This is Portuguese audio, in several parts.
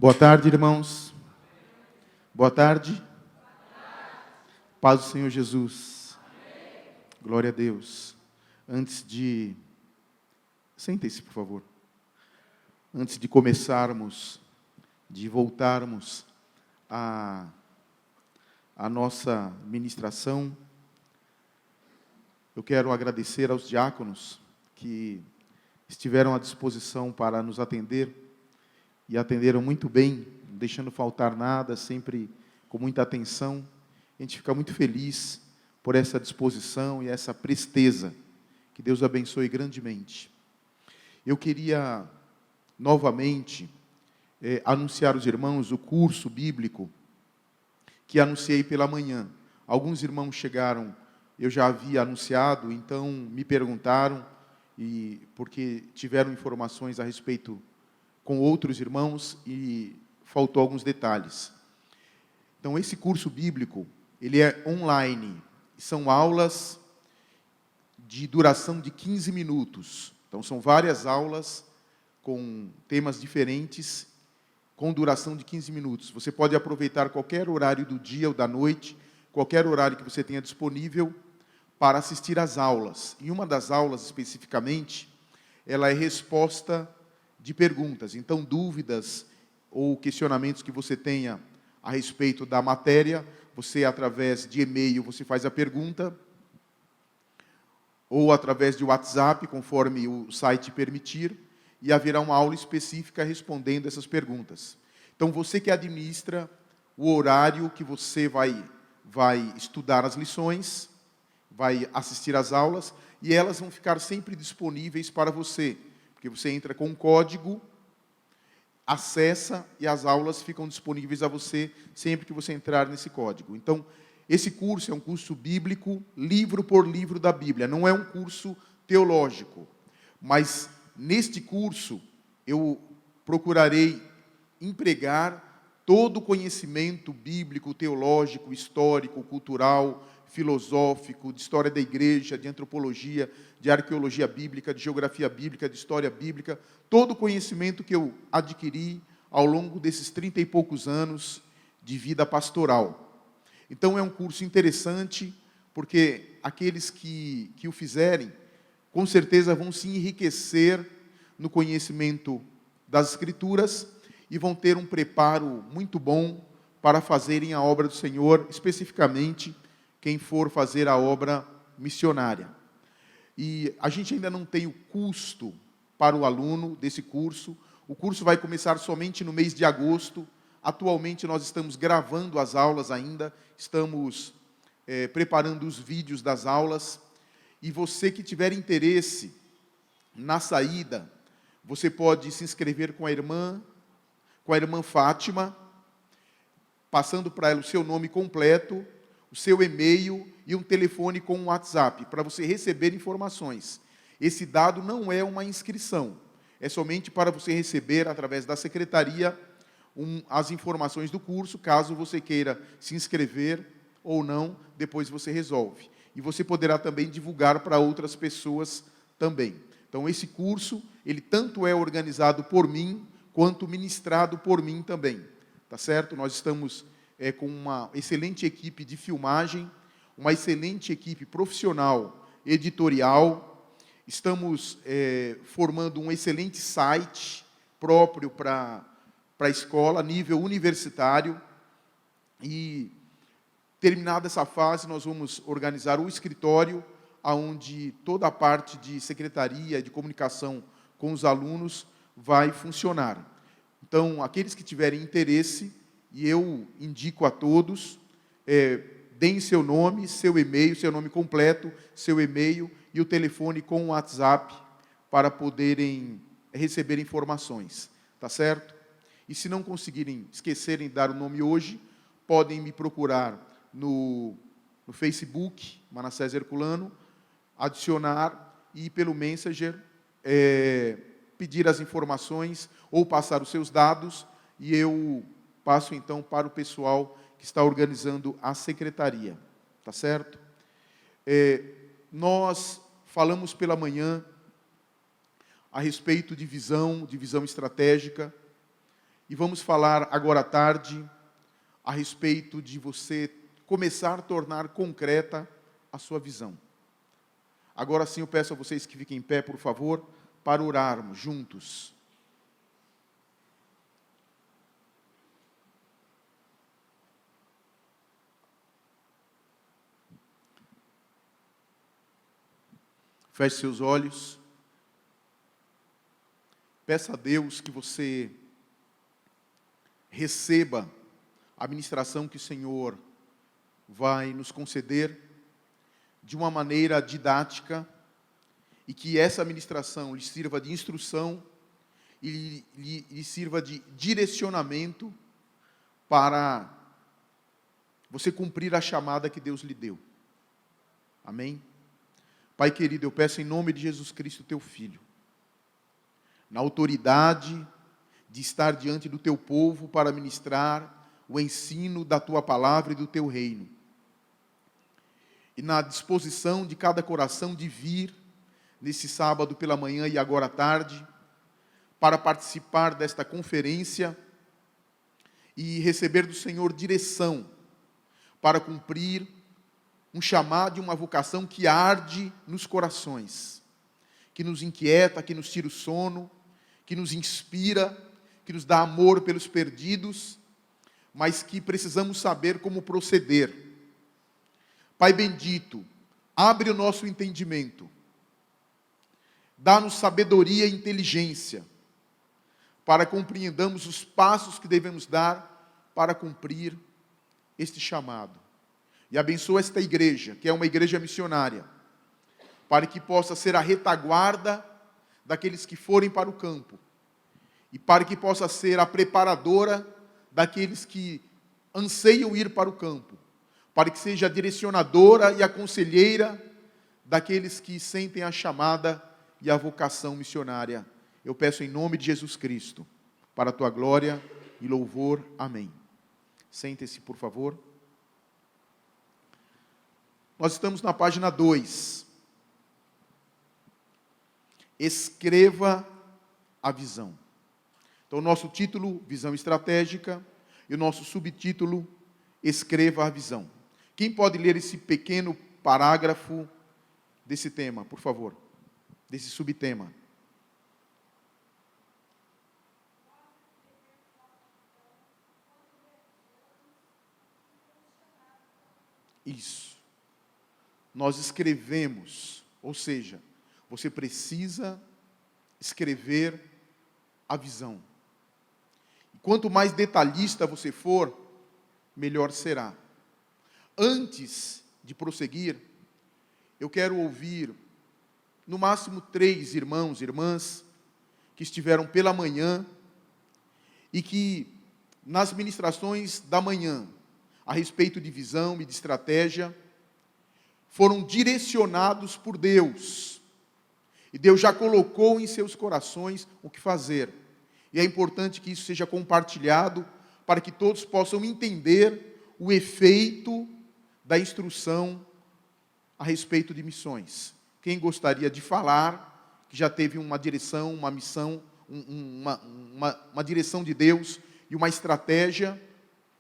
Boa tarde, irmãos. Boa tarde. Paz do Senhor Jesus. Glória a Deus. Sentem-se, por favor. Antes de começarmos, de voltarmos à nossa ministração, eu quero agradecer aos diáconos que estiveram à disposição para nos atender e atenderam muito bem, não deixando faltar nada, sempre com muita atenção. A gente fica muito feliz por essa disposição e essa presteza. Que Deus abençoe grandemente. Eu queria novamente anunciar aos irmãos o curso bíblico que anunciei pela manhã. Alguns irmãos chegaram, eu já havia anunciado, então me perguntaram, e porque tiveram informações a respeito com outros irmãos e faltou alguns detalhes. Então, esse curso bíblico, ele é online. São aulas de duração de 15 minutos. Então, são várias aulas com temas diferentes, com duração de 15 minutos. Você pode aproveitar qualquer horário do dia ou da noite, qualquer horário que você tenha disponível para assistir às aulas. E uma das aulas, especificamente, ela é resposta de perguntas. Então, dúvidas ou questionamentos que você tenha a respeito da matéria, você, através de e-mail, você faz a pergunta, ou através de WhatsApp, conforme o site permitir, e haverá uma aula específica respondendo essas perguntas. Então, você que administra o horário que você vai estudar as lições, vai assistir às aulas, e elas vão ficar sempre disponíveis para você, porque você entra com um código, acessa, e as aulas ficam disponíveis a você sempre que você entrar nesse código. Então, esse curso é um curso bíblico, livro por livro da Bíblia. Não é um curso teológico, mas neste curso eu procurarei empregar todo o conhecimento bíblico, teológico, histórico, cultural, filosófico, de história da igreja, de antropologia, de arqueologia bíblica, de geografia bíblica, de história bíblica, todo o conhecimento que eu adquiri ao longo desses 30 e poucos anos de vida pastoral. Então, é um curso interessante, porque aqueles que o fizerem, com certeza vão se enriquecer no conhecimento das Escrituras e vão ter um preparo muito bom para fazerem a obra do Senhor, especificamente quem for fazer a obra missionária. E a gente ainda não tem o custo para o aluno desse curso. O curso vai começar somente no mês de agosto. Atualmente nós estamos gravando as aulas ainda, estamos preparando os vídeos das aulas. E você que tiver interesse na saída, você pode se inscrever com a irmã Fátima, passando para ela o seu nome completo, o seu e-mail e um telefone com um WhatsApp, para você receber informações. Esse dado não é uma inscrição, é somente para você receber, através da secretaria, as informações do curso. Caso você queira se inscrever ou não, depois você resolve. E você poderá também divulgar para outras pessoas também. Então, esse curso, ele tanto é organizado por mim, quanto ministrado por mim também. Tá certo? Nós estamos com uma excelente equipe de filmagem, uma excelente equipe profissional, editorial. Estamos formando um excelente site próprio para a escola, nível universitário. E, terminada essa fase, nós vamos organizar o escritório, onde toda a parte de secretaria, de comunicação com os alunos vai funcionar. Então, aqueles que tiverem interesse, e eu indico a todos, deem seu nome, seu e-mail, seu nome completo, seu e-mail e o telefone com o WhatsApp para poderem receber informações. Tá certo? E se não conseguirem, esquecerem de dar o nome hoje, podem me procurar no Facebook, Manassés Herculano, adicionar e pelo Messenger pedir as informações ou passar os seus dados, e eu passo então para o pessoal que está organizando a secretaria. Tá certo? Nós falamos pela manhã a respeito de visão estratégica, E vamos falar agora à tarde a respeito de você começar a tornar concreta a sua visão. Agora sim eu peço a vocês que fiquem em pé, por favor, para orarmos juntos. Feche seus olhos. Peça a Deus que você receba a ministração que o Senhor vai nos conceder de uma maneira didática e que essa ministração lhe sirva de instrução e lhe sirva de direcionamento para você cumprir a chamada que Deus lhe deu. Amém? Pai querido, eu peço em nome de Jesus Cristo, teu Filho, na autoridade de estar diante do teu povo para ministrar o ensino da tua palavra e do teu reino. E na disposição de cada coração de vir nesse sábado pela manhã e agora à tarde, para participar desta conferência e receber do Senhor direção para cumprir um chamado e uma vocação que arde nos corações, que nos inquieta, que nos tira o sono, que nos inspira, que nos dá amor pelos perdidos, mas que precisamos saber como proceder. Pai bendito, abre o nosso entendimento, dá-nos sabedoria e inteligência, para compreendamos os passos que devemos dar para cumprir este chamado. E abençoa esta igreja, que é uma igreja missionária, para que possa ser a retaguarda daqueles que forem para o campo, e para que possa ser a preparadora daqueles que anseiam ir para o campo, para que seja a direcionadora e a conselheira daqueles que sentem a chamada e a vocação missionária. Eu peço em nome de Jesus Cristo, para a tua glória e louvor. Amém. Sentem-se, por favor. Nós estamos na página 2. Escreva a visão. Então, o nosso título, Visão Estratégica, e o nosso subtítulo, Escreva a visão. Quem pode ler esse pequeno parágrafo desse tema, por favor? Desse subtema. Isso. Nós escrevemos, ou seja, você precisa escrever a visão. E quanto mais detalhista você for, melhor será. Antes de prosseguir, eu quero ouvir, no máximo 3 irmãos e irmãs, que estiveram pela manhã, e que nas ministrações da manhã, a respeito de visão e de estratégia, foram direcionados por Deus. E Deus já colocou em seus corações o que fazer. E é importante que isso seja compartilhado para que todos possam entender o efeito da instrução a respeito de missões. Quem gostaria de falar, que já teve uma direção, uma missão, uma direção de Deus e uma estratégia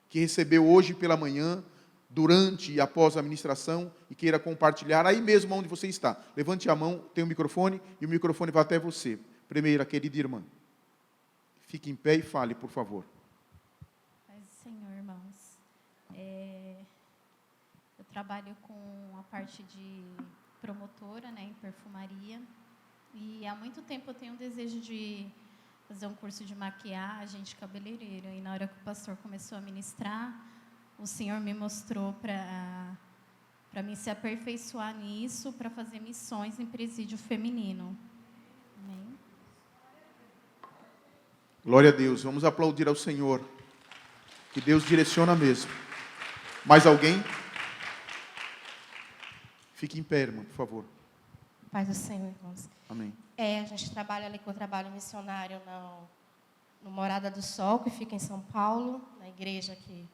que recebeu hoje pela manhã, durante e após a ministração, e queira compartilhar, aí mesmo onde você está. Levante a mão, tem um microfone, e o microfone vai até você. Primeira, querida irmã. Fique em pé e fale, por favor. Paz do Senhor, irmãos. Eu trabalho com a parte de promotora, né, em perfumaria, e há muito tempo eu tenho um desejo de fazer um curso de maquiagem, de cabeleireiro, e na hora que o pastor começou a ministrar, o Senhor me mostrou para mim se aperfeiçoar nisso, para fazer missões em presídio feminino. Amém? Glória a Deus. Vamos aplaudir ao Senhor. Que Deus direciona mesmo. Mais alguém? Fique em pé, irmã, por favor. Paz do Senhor, irmãos. Amém. A gente trabalha ali com o trabalho missionário no Morada do Sol, que fica em São Paulo, na igreja que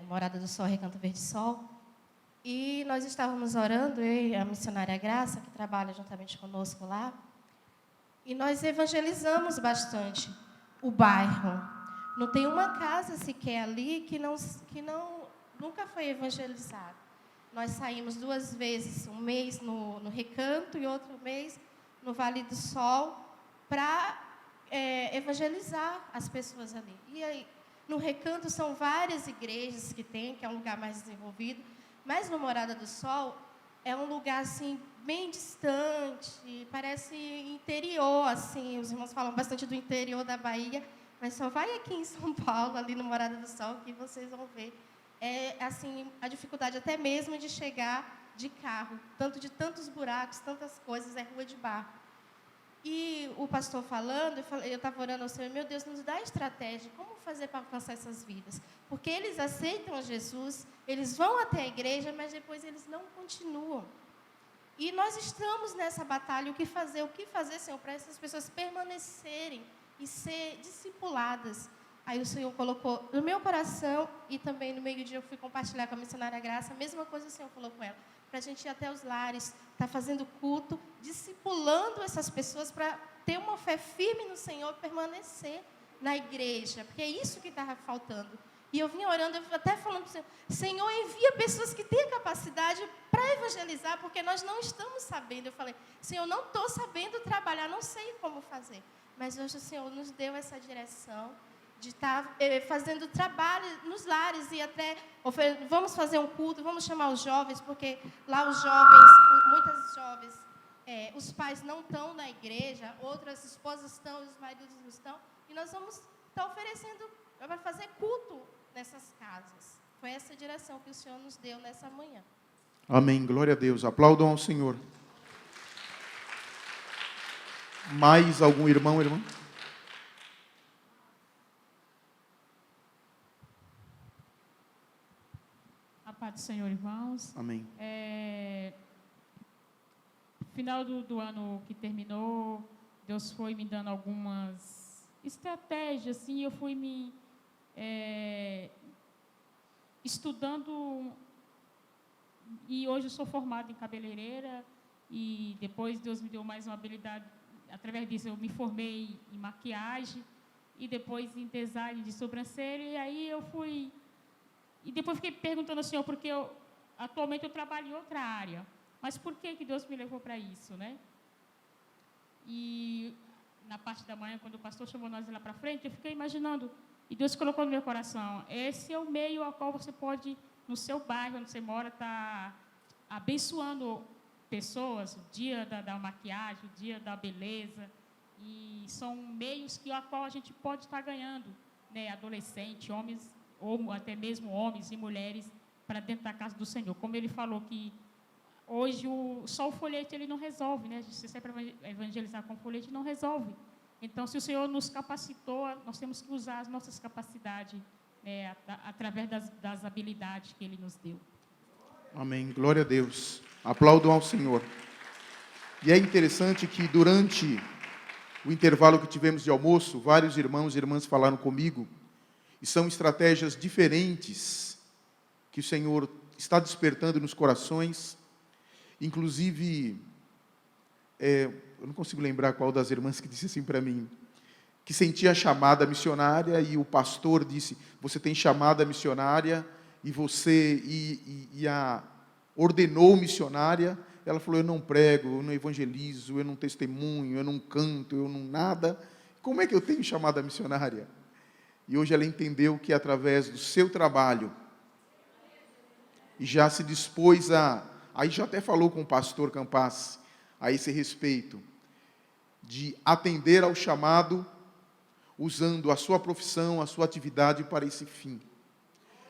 Morada do Sol, Recanto Verde Sol. E nós estávamos orando, eu e a missionária Graça, que trabalha juntamente conosco lá, e nós evangelizamos bastante o bairro. Não tem uma casa sequer ali que nunca foi evangelizada. Nós saímos 2 vezes, um mês no Recanto e outro mês no Vale do Sol, para evangelizar as pessoas ali. E aí, no Recanto são várias igrejas que tem, que é um lugar mais desenvolvido, mas no Morada do Sol é um lugar assim bem distante, parece interior, assim. Os irmãos falam bastante do interior da Bahia, mas só vai aqui em São Paulo, ali no Morada do Sol, que vocês vão ver. Assim, a dificuldade até mesmo de chegar de carro, tantos buracos, tantas coisas, é rua de barro. E o pastor falando, eu estava orando ao Senhor, meu Deus, nos dá estratégia, como fazer para alcançar essas vidas? Porque eles aceitam Jesus, eles vão até a igreja, mas depois eles não continuam. E nós estamos nessa batalha, o que fazer, Senhor, para essas pessoas permanecerem e ser discipuladas. Aí o Senhor colocou no meu coração, e também no meio-dia eu fui compartilhar com a missionária Graça, a mesma coisa o Senhor falou com ela, para a gente ir até os lares, estar fazendo culto, discipulando essas pessoas para ter uma fé firme no Senhor e permanecer na igreja, porque é isso que estava faltando. E eu vinha orando, eu até falando para o Senhor, Senhor, envia pessoas que têm capacidade para evangelizar, porque nós não estamos sabendo. Eu falei, Senhor, não estou sabendo trabalhar, não sei como fazer. Mas hoje o Senhor nos deu essa direção de estar fazendo trabalho nos lares e até vamos fazer um culto, vamos chamar os jovens, porque lá os jovens, muitas jovens, os pais não estão na igreja, outras esposas estão, os maridos não estão, e nós vamos estar oferecendo para fazer culto nessas casas. Foi essa direção que o Senhor nos deu nessa manhã. Amém, glória a Deus. Aplaudam ao Senhor. Mais algum irmão ou irmã? A paz do Senhor, irmãos. Amém. Final do ano que terminou, Deus foi me dando algumas estratégias, assim, eu fui me estudando, e hoje eu sou formada em cabeleireira, e depois Deus me deu mais uma habilidade, através disso eu me formei em maquiagem, e depois em design de sobrancelha, e aí eu fui... E depois fiquei perguntando ao Senhor, porque atualmente eu trabalho em outra área, mas por que Deus me levou para isso, né? E na parte da manhã, quando o pastor chamou nós lá para frente, eu fiquei imaginando, e Deus colocou no meu coração, esse é o meio ao qual você pode, no seu bairro, onde você mora, estar abençoando pessoas, o dia da maquiagem, o dia da beleza, e são meios a qual a gente pode estar ganhando, né? Adolescentes, homens, ou até mesmo homens e mulheres, para dentro da casa do Senhor. Como ele falou que hoje só o folhete ele não resolve, né? A gente sempre evangelizar com folhete não resolve. Então, se o Senhor nos capacitou, nós temos que usar as nossas capacidades, né, através das habilidades que Ele nos deu. Amém, glória a Deus. Aplaudam ao Senhor. E é interessante que durante o intervalo que tivemos de almoço, vários irmãos e irmãs falaram comigo, e são estratégias diferentes que o Senhor está despertando nos corações. Inclusive, eu não consigo lembrar qual das irmãs que disse assim para mim, que sentia a chamada missionária, e o pastor disse, você tem chamada missionária, e você ordenou missionária. Ela falou, eu não prego, eu não evangelizo, eu não testemunho, eu não canto, eu não nada. Como é que eu tenho chamada missionária? E hoje ela entendeu que através do seu trabalho, e já se dispôs aí já até falou com o pastor Campas a esse respeito, de atender ao chamado, usando a sua profissão, a sua atividade para esse fim.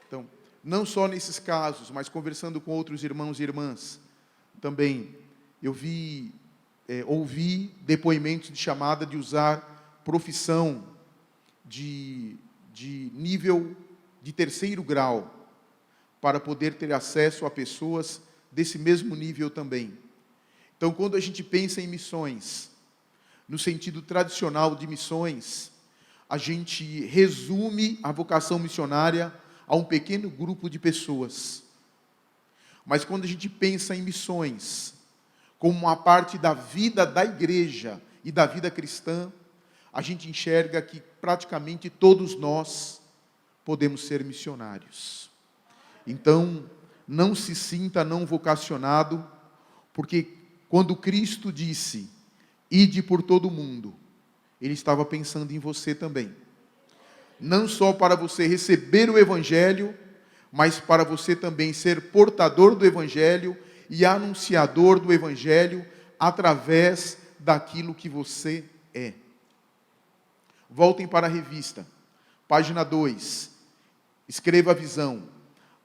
Então, não só nesses casos, mas conversando com outros irmãos e irmãs, também eu ouvi depoimentos de chamada de usar profissão de nível de 3º grau, para poder ter acesso a pessoas desse mesmo nível também. Então, quando a gente pensa em missões, no sentido tradicional de missões, a gente resume a vocação missionária a um pequeno grupo de pessoas. Mas quando a gente pensa em missões, como uma parte da vida da igreja e da vida cristã, a gente enxerga que praticamente todos nós podemos ser missionários. Então, não se sinta não vocacionado, porque quando Cristo disse, ide por todo o mundo, Ele estava pensando em você também. Não só para você receber o Evangelho, mas para você também ser portador do Evangelho e anunciador do Evangelho através daquilo que você é. Voltem para a revista, página 2, escreva a visão.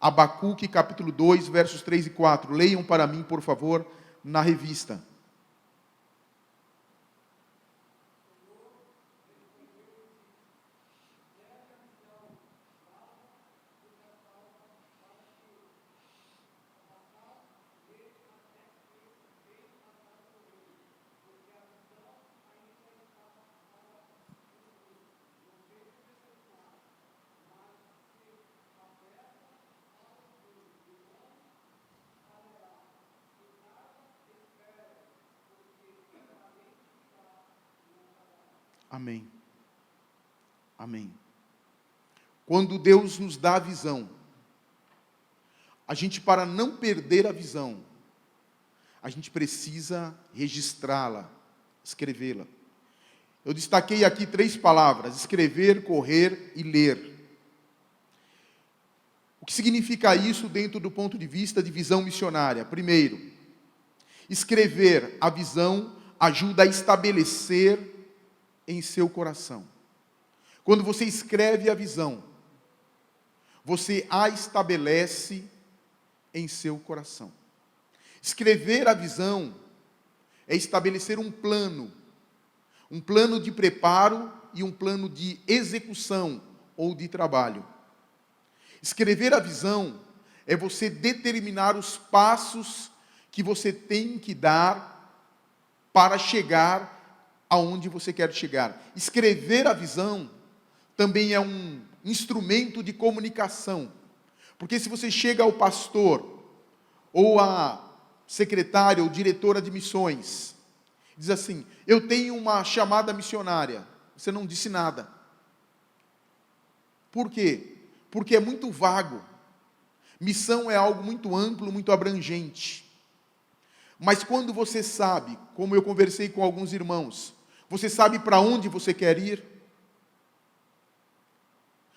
Abacuque, capítulo 2, versos 3 e 4. Leiam para mim, por favor, na revista. Amém. Amém. Quando Deus nos dá a visão, a gente, para não perder a visão, a gente precisa registrá-la, escrevê-la. Eu destaquei aqui 3 palavras: escrever, correr e ler. O que significa isso dentro do ponto de vista de visão missionária? Primeiro, escrever a visão ajuda a estabelecer em seu coração. Quando você escreve a visão, você a estabelece em seu coração. Escrever a visão é estabelecer um plano de preparo e um plano de execução ou de trabalho. Escrever a visão é você determinar os passos que você tem que dar para chegar aonde você quer chegar. Escrever a visão também é um instrumento de comunicação. Porque se você chega ao pastor, ou à secretária ou diretora de missões, diz assim, eu tenho uma chamada missionária, você não disse nada. Por quê? Porque é muito vago. Missão é algo muito amplo, muito abrangente. Mas quando você sabe, como eu conversei com alguns irmãos, você sabe para onde você quer ir?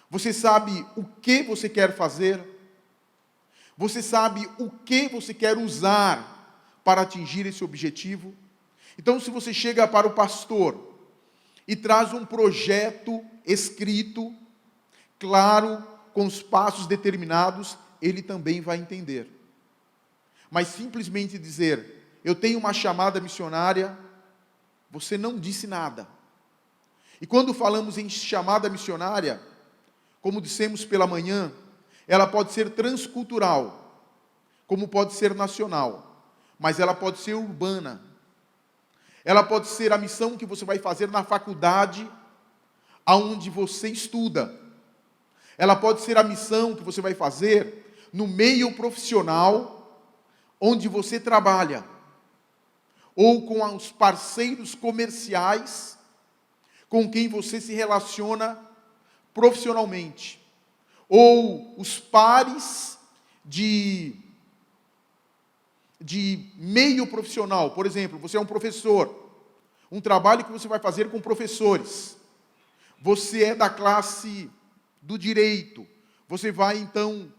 Você sabe o que você quer fazer? Você sabe o que você quer usar para atingir esse objetivo? Então, se você chega para o pastor e traz um projeto escrito, claro, com os passos determinados, ele também vai entender. Mas simplesmente dizer, eu tenho uma chamada missionária, você não disse nada. E quando falamos em chamada missionária, como dissemos pela manhã, ela pode ser transcultural, como pode ser nacional, mas ela pode ser urbana. Ela pode ser a missão que você vai fazer na faculdade, aonde você estuda. Ela pode ser a missão que você vai fazer no meio profissional, onde você trabalha. Ou com os parceiros comerciais com quem você se relaciona profissionalmente. Ou os pares de meio profissional. Por exemplo, você é um professor, um trabalho que você vai fazer com professores. Você é da classe do direito, você vai então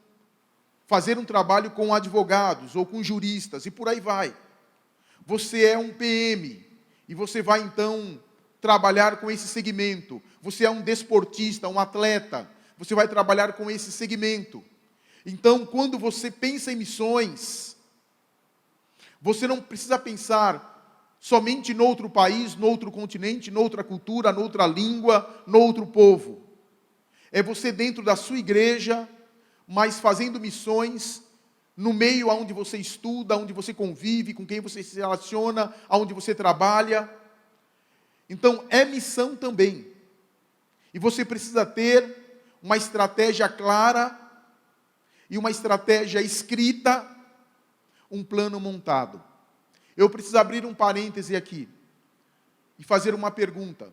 fazer um trabalho com advogados ou com juristas e por aí vai. Você é um PM e você vai então trabalhar com esse segmento. Você é um desportista, um atleta, você vai trabalhar com esse segmento. Então, quando você pensa em missões, você não precisa pensar somente em outro país, em outro continente, em outra cultura, em outra língua, em outro povo. É você dentro da sua igreja, mas fazendo missões no meio onde você estuda, onde você convive, com quem você se relaciona, onde você trabalha. Então, é missão também. E você precisa ter uma estratégia clara e uma estratégia escrita, um plano montado. Eu preciso abrir um parêntese aqui e fazer uma pergunta.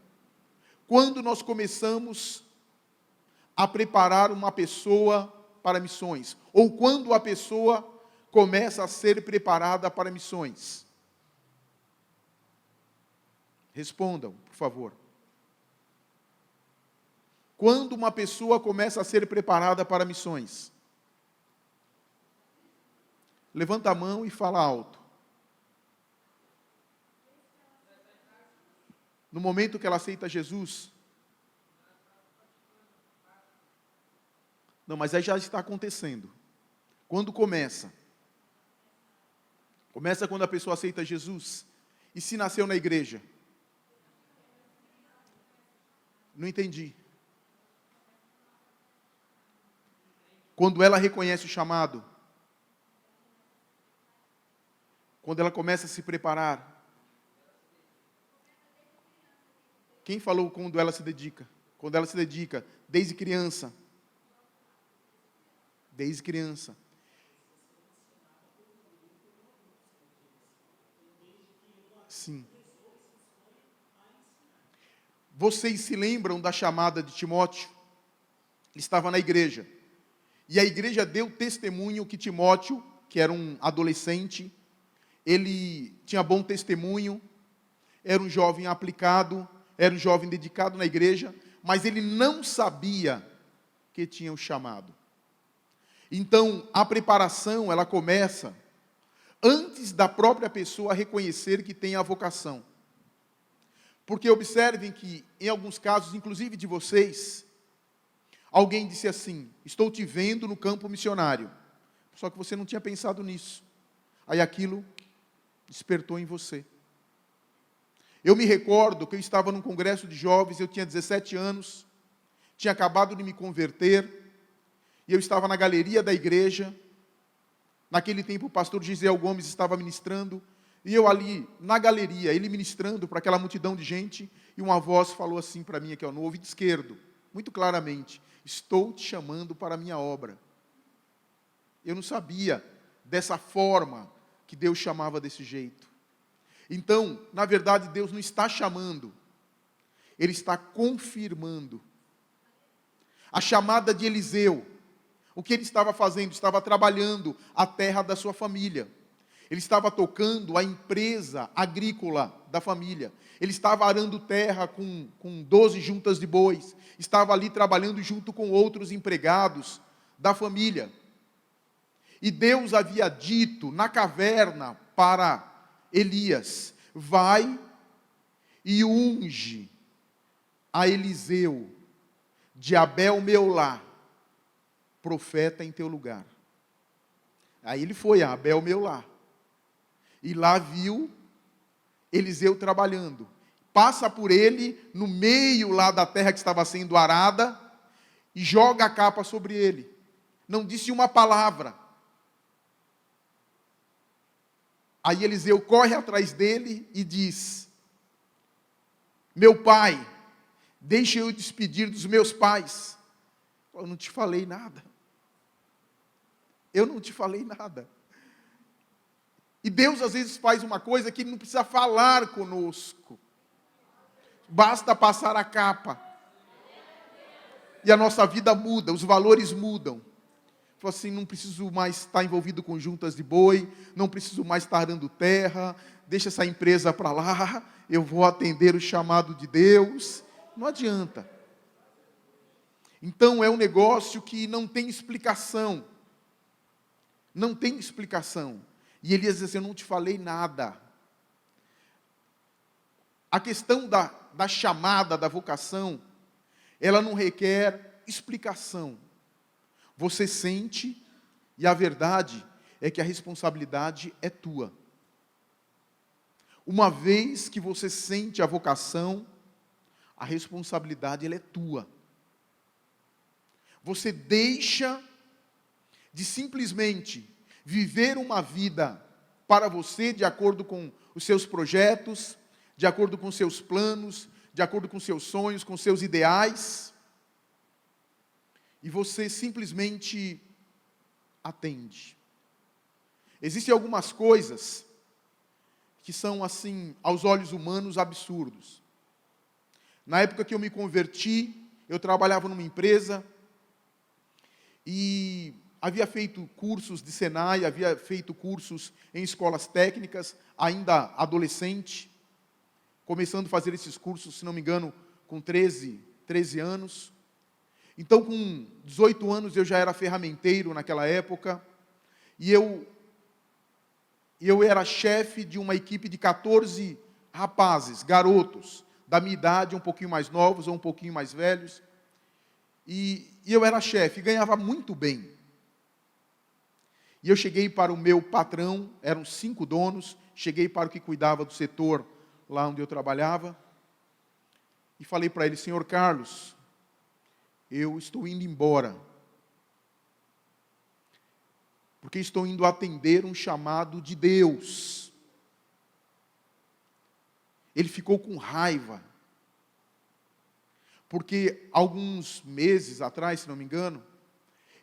quando nós começamos a preparar uma pessoa para missões? Ou quando a pessoa começa a ser preparada para missões? Respondam, por favor. Quando uma pessoa começa a ser preparada para missões? Levanta a mão e fala alto. No momento que ela aceita Jesus? Não, mas aí já está acontecendo. Quando começa? Começa quando a pessoa aceita Jesus. E se nasceu na igreja? Não entendi. Quando ela reconhece o chamado? Quando ela começa a se preparar? Quem falou quando ela se dedica? Quando ela se dedica, desde criança. Desde criança. Sim. Vocês se lembram da chamada de Timóteo? Ele estava na igreja. E a igreja deu testemunho que Timóteo, que era um adolescente, ele tinha bom testemunho, era um jovem aplicado, era um jovem dedicado na igreja, mas ele não sabia que tinha o chamado. Então, a preparação, ela começa antes da própria pessoa reconhecer que tem a vocação. Porque observem que, em alguns casos, inclusive de vocês, alguém disse assim: estou te vendo no campo missionário. Só que você não tinha pensado nisso. Aí aquilo despertou em você. Eu me recordo que eu estava num congresso de jovens, eu tinha 17 anos, tinha acabado de me converter, e eu estava na galeria da igreja. Naquele tempo o pastor Gisel Gomes estava ministrando, e eu ali na galeria, ele ministrando para aquela multidão de gente, e uma voz falou assim para mim, aqui no ouvido esquerdo, muito claramente: estou te chamando para a minha obra. Eu não sabia dessa forma que Deus chamava desse jeito. Então, na verdade, Deus não está chamando, Ele está confirmando. A chamada de Eliseu, o que ele estava fazendo? Estava trabalhando a terra da sua família. Ele estava tocando a empresa agrícola da família. Ele estava arando terra com 12 juntas de bois. Estava ali trabalhando junto com outros empregados da família. E Deus havia dito na caverna para Elias: vai e unge a Eliseu de Abel-Meolá, profeta em teu lugar. Aí ele foi a Abel-Meolá. E lá viu Eliseu trabalhando. Passa por ele, no meio lá da terra que estava sendo arada, e joga a capa sobre ele. Não disse uma palavra. Aí Eliseu corre atrás dele e diz: meu pai, deixa eu despedir dos meus pais. Eu não te falei nada. Eu não te falei nada. E Deus às vezes faz uma coisa que Ele não precisa falar conosco. Basta passar a capa. E a nossa vida muda, os valores mudam. Fala assim: não preciso mais estar envolvido com juntas de boi, não preciso mais estar arando terra, deixa essa empresa para lá, eu vou atender o chamado de Deus. Não adianta. Então é um negócio que não tem explicação. Não tem explicação. E Elias diz assim: eu não te falei nada. A questão da chamada, da vocação, ela não requer explicação. Você sente, e a verdade é que a responsabilidade é tua. Uma vez que você sente a vocação, a responsabilidade ela é tua. Você deixa de simplesmente viver uma vida para você, de acordo com os seus projetos, de acordo com os seus planos, de acordo com os seus sonhos, com os seus ideais, e você simplesmente atende. Existem algumas coisas que são, assim, aos olhos humanos, absurdos. Na época que eu me converti, eu trabalhava numa empresa e havia feito cursos de Senai, havia feito cursos em escolas técnicas, ainda adolescente, começando a fazer esses cursos, se não me engano, com 13 anos. Então, com 18 anos, eu já era ferramenteiro naquela época, e eu era chefe de uma equipe de 14 rapazes, garotos, da minha idade, um pouquinho mais novos ou um pouquinho mais velhos, e eu era chefe, ganhava muito bem. E eu cheguei para o meu patrão, eram 5 donos, cheguei para o que cuidava do setor lá onde eu trabalhava, e falei para ele: senhor Carlos, eu estou indo embora, porque estou indo atender um chamado de Deus. Ele ficou com raiva, porque alguns meses atrás, se não me engano,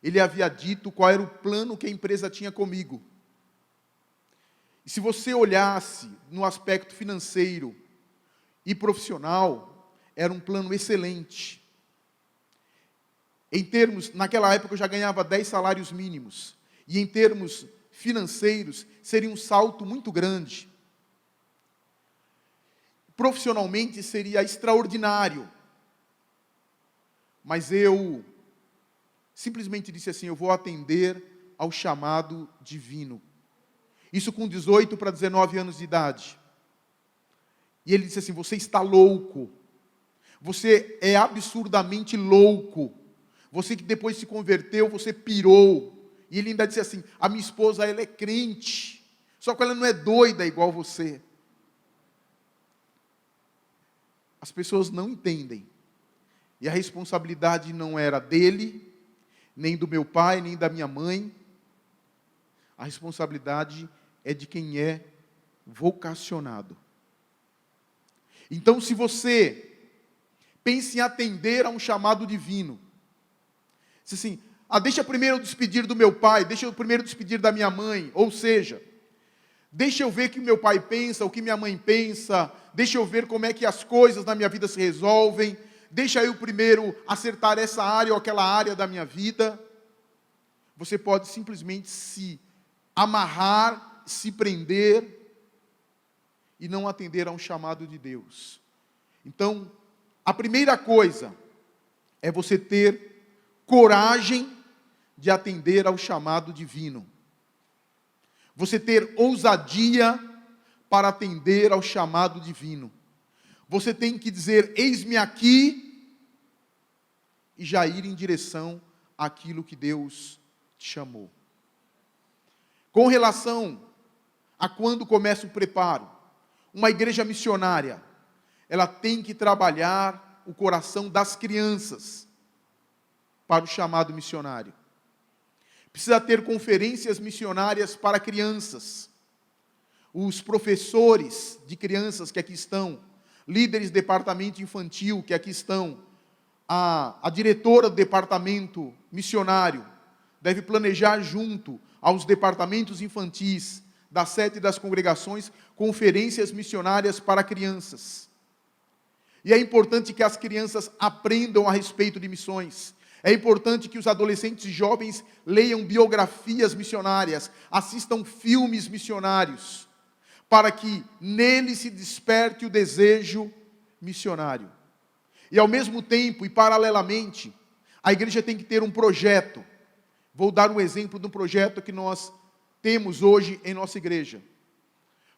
ele havia dito qual era o plano que a empresa tinha comigo. E se você olhasse no aspecto financeiro e profissional, era um plano excelente. Em termos, naquela época eu já ganhava 10 salários mínimos, e em termos financeiros, seria um salto muito grande. Profissionalmente seria extraordinário, mas eu simplesmente disse assim: eu vou atender ao chamado divino. Isso com 18 para 19 anos de idade. E ele disse assim: você está louco, você é absurdamente louco, você que depois se converteu, você pirou. E ele ainda disse assim: a minha esposa, ela é crente, só que ela não é doida igual você. As pessoas não entendem. E a responsabilidade não era dele, nem do meu pai, nem da minha mãe. A responsabilidade é de quem é vocacionado. Então, se você pensa em atender a um chamado divino, diz assim: deixa primeiro eu despedir do meu pai, deixa eu primeiro despedir da minha mãe, ou seja, deixa eu ver o que meu pai pensa, o que minha mãe pensa, deixa eu ver como é que as coisas na minha vida se resolvem, deixa eu primeiro acertar essa área ou aquela área da minha vida. Você pode simplesmente se amarrar, se prender e não atender a um chamado de Deus. Então, a primeira coisa é você ter coragem de atender ao chamado divino. Você ter ousadia para atender ao chamado divino. Você tem que dizer: eis-me aqui, e já ir em direção àquilo que Deus te chamou. Com relação a quando começa o preparo, uma igreja missionária, ela tem que trabalhar o coração das crianças para o chamado missionário. Precisa ter conferências missionárias para crianças. Os professores de crianças que aqui estão, líderes de departamento infantil que aqui estão, a diretora do departamento missionário, deve planejar junto aos departamentos infantis das 7 das congregações, conferências missionárias para crianças. E é importante que as crianças aprendam a respeito de missões. É importante que os adolescentes e jovens leiam biografias missionárias, assistam filmes missionários, para que nele se desperte o desejo missionário. E ao mesmo tempo e paralelamente, a igreja tem que ter um projeto. Vou dar um exemplo de um projeto que nós temos hoje em nossa igreja.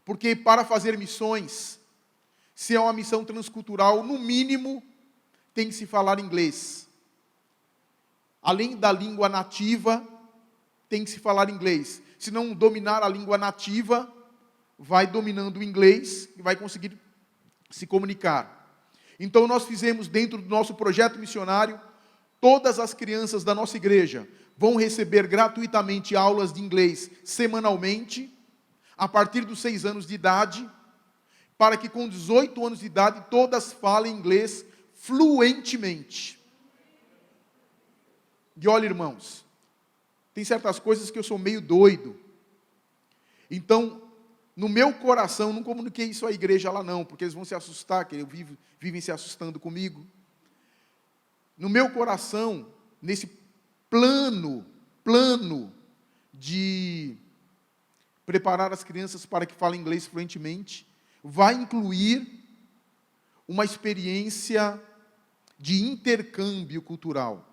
Porque para fazer missões, se é uma missão transcultural, no mínimo tem que se falar inglês. Além da língua nativa, tem que se falar inglês. Se não dominar a língua nativa, vai dominando o inglês e vai conseguir se comunicar. Então nós fizemos dentro do nosso projeto missionário, todas as crianças da nossa igreja vão receber gratuitamente aulas de inglês semanalmente, a partir dos 6 anos de idade, para que com 18 anos de idade todas falem inglês fluentemente. E olha, irmãos, tem certas coisas que eu sou meio doido. Então, no meu coração, não comuniquei isso à igreja lá não, porque eles vão se assustar, que vivem se assustando comigo. No meu coração, nesse plano de preparar as crianças para que falem inglês fluentemente, vai incluir uma experiência de intercâmbio cultural.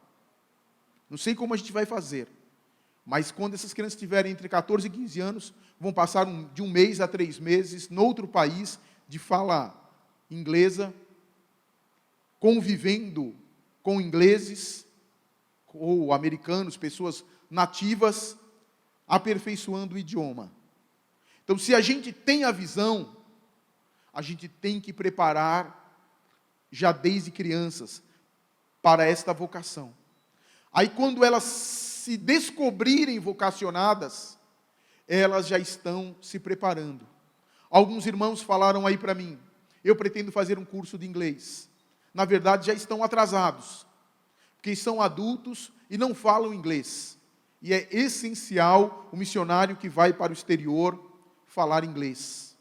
Não sei como a gente vai fazer, mas quando essas crianças tiverem entre 14 e 15 anos, vão passar de 1 mês a 3 meses no outro país de fala inglesa, convivendo com ingleses ou americanos, pessoas nativas, aperfeiçoando o idioma. Então, se a gente tem a visão, a gente tem que preparar já desde crianças para esta vocação. Aí, quando elas se descobrirem vocacionadas, elas já estão se preparando. Alguns irmãos falaram aí para mim, eu pretendo fazer um curso de inglês. Na verdade, já estão atrasados, porque são adultos e não falam inglês. E é essencial o missionário que vai para o exterior falar inglês.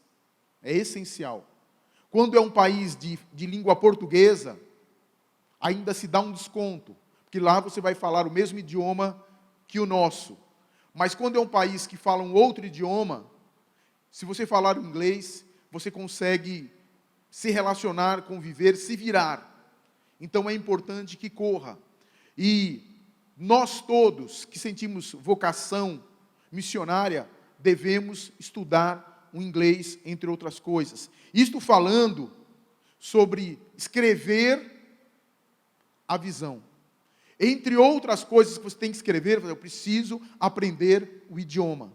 É essencial. Quando é um país de língua portuguesa, ainda se dá um desconto, porque lá você vai falar o mesmo idioma que o nosso. Mas quando é um país que fala um outro idioma, se você falar o inglês, você consegue se relacionar, conviver, se virar. Então é importante que corra. E nós todos que sentimos vocação missionária, devemos estudar o inglês, entre outras coisas. Isto falando sobre escrever a visão. Entre outras coisas que você tem que escrever, eu preciso aprender o idioma.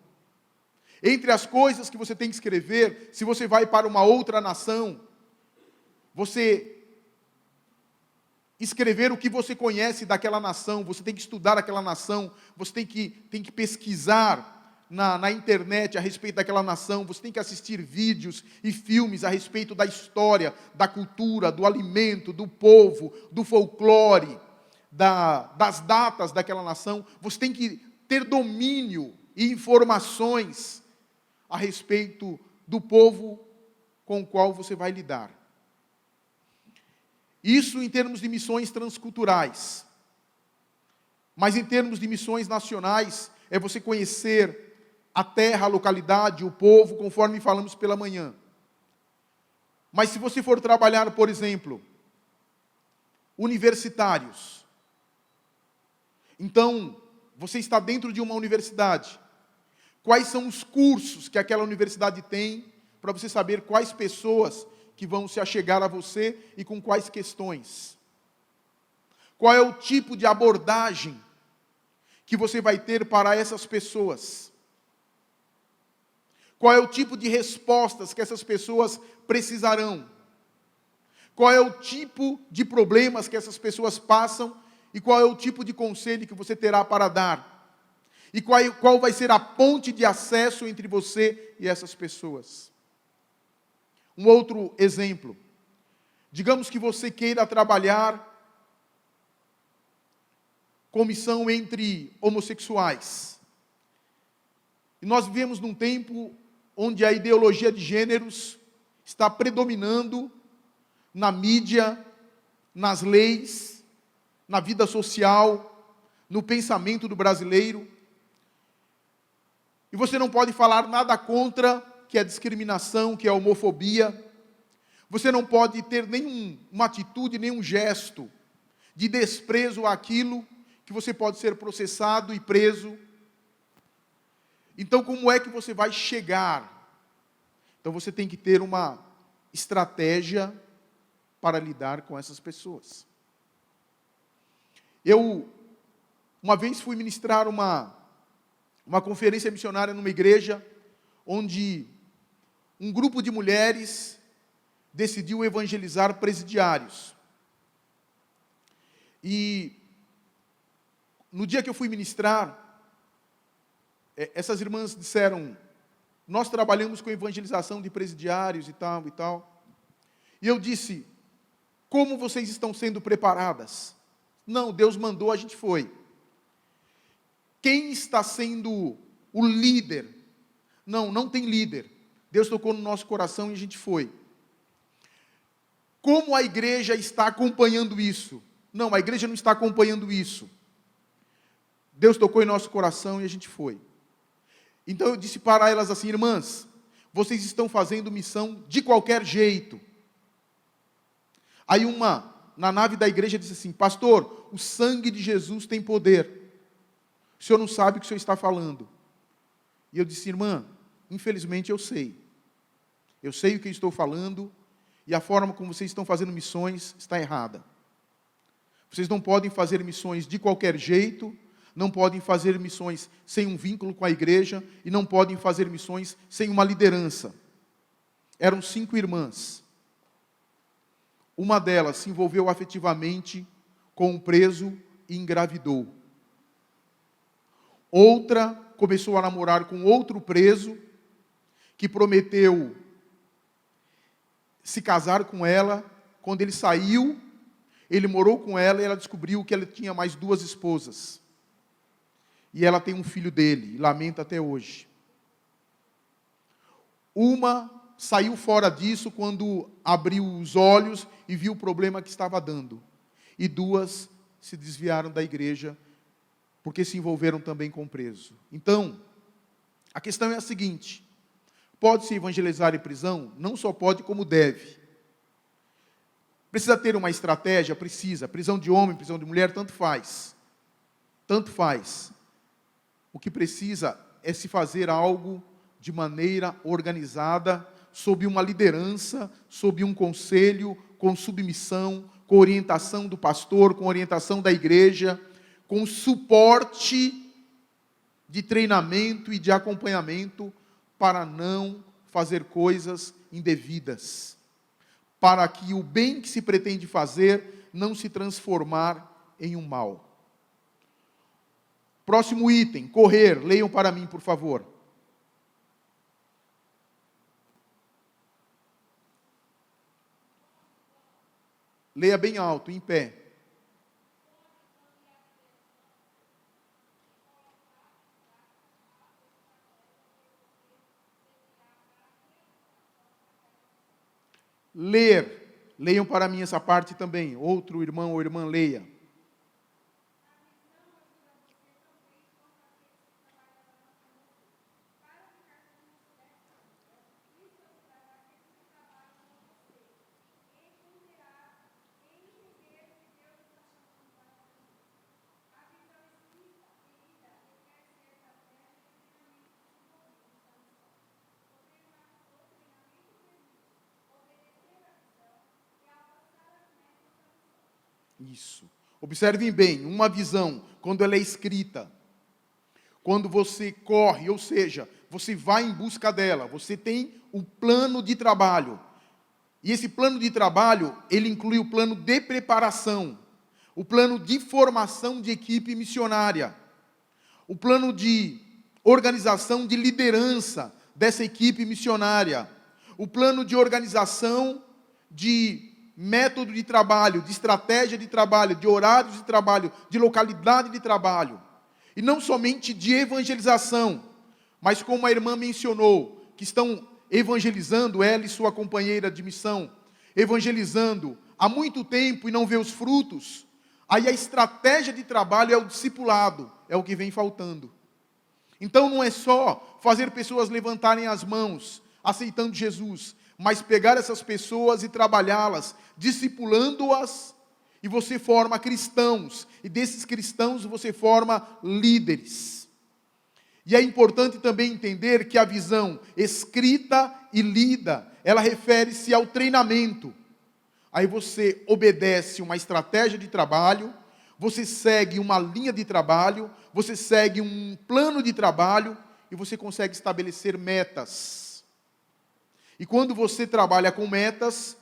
Entre as coisas que você tem que escrever, se você vai para uma outra nação, você escrever o que você conhece daquela nação, você tem que estudar aquela nação, você tem que pesquisar na internet a respeito daquela nação, você tem que assistir vídeos e filmes a respeito da história, da cultura, do alimento, do povo, do folclore, das datas daquela nação. Você tem que ter domínio e informações a respeito do povo com o qual você vai lidar. Isso em termos de missões transculturais. Mas em termos de missões nacionais, é você conhecer a terra, a localidade, o povo, conforme falamos pela manhã. Mas se você for trabalhar, por exemplo, universitários, então, você está dentro de uma universidade. Quais são os cursos que aquela universidade tem, para você saber quais pessoas que vão se achegar a você e com quais questões? Qual é o tipo de abordagem que você vai ter para essas pessoas? Qual é o tipo de respostas que essas pessoas precisarão? Qual é o tipo de problemas que essas pessoas passam e qual é o tipo de conselho que você terá para dar? E qual vai ser a ponte de acesso entre você e essas pessoas? Um outro exemplo. Digamos que você queira trabalhar com missão entre homossexuais. E nós vivemos num tempo onde a ideologia de gêneros está predominando na mídia, nas leis, na vida social, no pensamento do brasileiro. E você não pode falar nada contra que é discriminação, que é homofobia. Você não pode ter nenhuma atitude, nenhum gesto de desprezo àquilo que você pode ser processado e preso. Então, como é que você vai chegar? Então, você tem que ter uma estratégia para lidar com essas pessoas. Eu, uma vez fui ministrar uma conferência missionária numa igreja, onde um grupo de mulheres decidiu evangelizar presidiários. E no dia que eu fui ministrar, essas irmãs disseram, nós trabalhamos com evangelização de presidiários e tal e tal. E eu disse, como vocês estão sendo preparadas? Não, Deus mandou, a gente foi. Quem está sendo o líder? Não tem líder. Deus tocou no nosso coração e a gente foi. Como a igreja está acompanhando isso? Não, a igreja não está acompanhando isso. Deus tocou em nosso coração e a gente foi. Então eu disse para elas assim: irmãs, vocês estão fazendo missão de qualquer jeito. Aí uma, na nave da igreja, disse assim: pastor, o sangue de Jesus tem poder. O senhor não sabe o que o senhor está falando. E eu disse: irmã, infelizmente eu sei. Eu sei o que eu estou falando, e a forma como vocês estão fazendo missões está errada. Vocês não podem fazer missões de qualquer jeito, não podem fazer missões sem um vínculo com a igreja, e não podem fazer missões sem uma liderança. Eram 5 irmãs. Uma delas se envolveu afetivamente com um preso e engravidou. Outra começou a namorar com outro preso, que prometeu se casar com ela. Quando ele saiu, ele morou com ela e ela descobriu que ela tinha mais 2 esposas. E ela tem um filho dele, e lamenta até hoje. Uma saiu fora disso quando abriu os olhos e viu o problema que estava dando. E 2 se desviaram da igreja, porque se envolveram também com o preso. Então, a questão é a seguinte: pode-se evangelizar em prisão? Não só pode, como deve. Precisa ter uma estratégia? Precisa. Prisão de homem, prisão de mulher, tanto faz. Tanto faz. O que precisa é se fazer algo de maneira organizada, sob uma liderança, sob um conselho, com submissão, com orientação do pastor, com orientação da igreja, com suporte de treinamento e de acompanhamento, para não fazer coisas indevidas, para que o bem que se pretende fazer não se transformar em um mal. Próximo item, correr. Leiam para mim, por favor. Leia bem alto, em pé. Ler. Leiam para mim essa parte também. Outro irmão ou irmã, leia. Isso. Observem bem, uma visão, quando ela é escrita, quando você corre, ou seja, você vai em busca dela, você tem um plano de trabalho. E esse plano de trabalho, ele inclui o plano de preparação, o plano de formação de equipe missionária, o plano de organização de liderança dessa equipe missionária, o plano de organização de método de trabalho, de estratégia de trabalho, de horários de trabalho, de localidade de trabalho. E não somente de evangelização, mas como a irmã mencionou, que estão evangelizando, ela e sua companheira de missão, evangelizando há muito tempo e não vê os frutos. Aí a estratégia de trabalho é o discipulado, é o que vem faltando. Então não é só fazer pessoas levantarem as mãos, aceitando Jesus, mas pegar essas pessoas e trabalhá-las, discipulando-as, e você forma cristãos, e desses cristãos você forma líderes. E é importante também entender que a visão escrita e lida, ela refere-se ao treinamento. Aí você obedece uma estratégia de trabalho, você segue uma linha de trabalho, você segue um plano de trabalho, e você consegue estabelecer metas. E quando você trabalha com metas,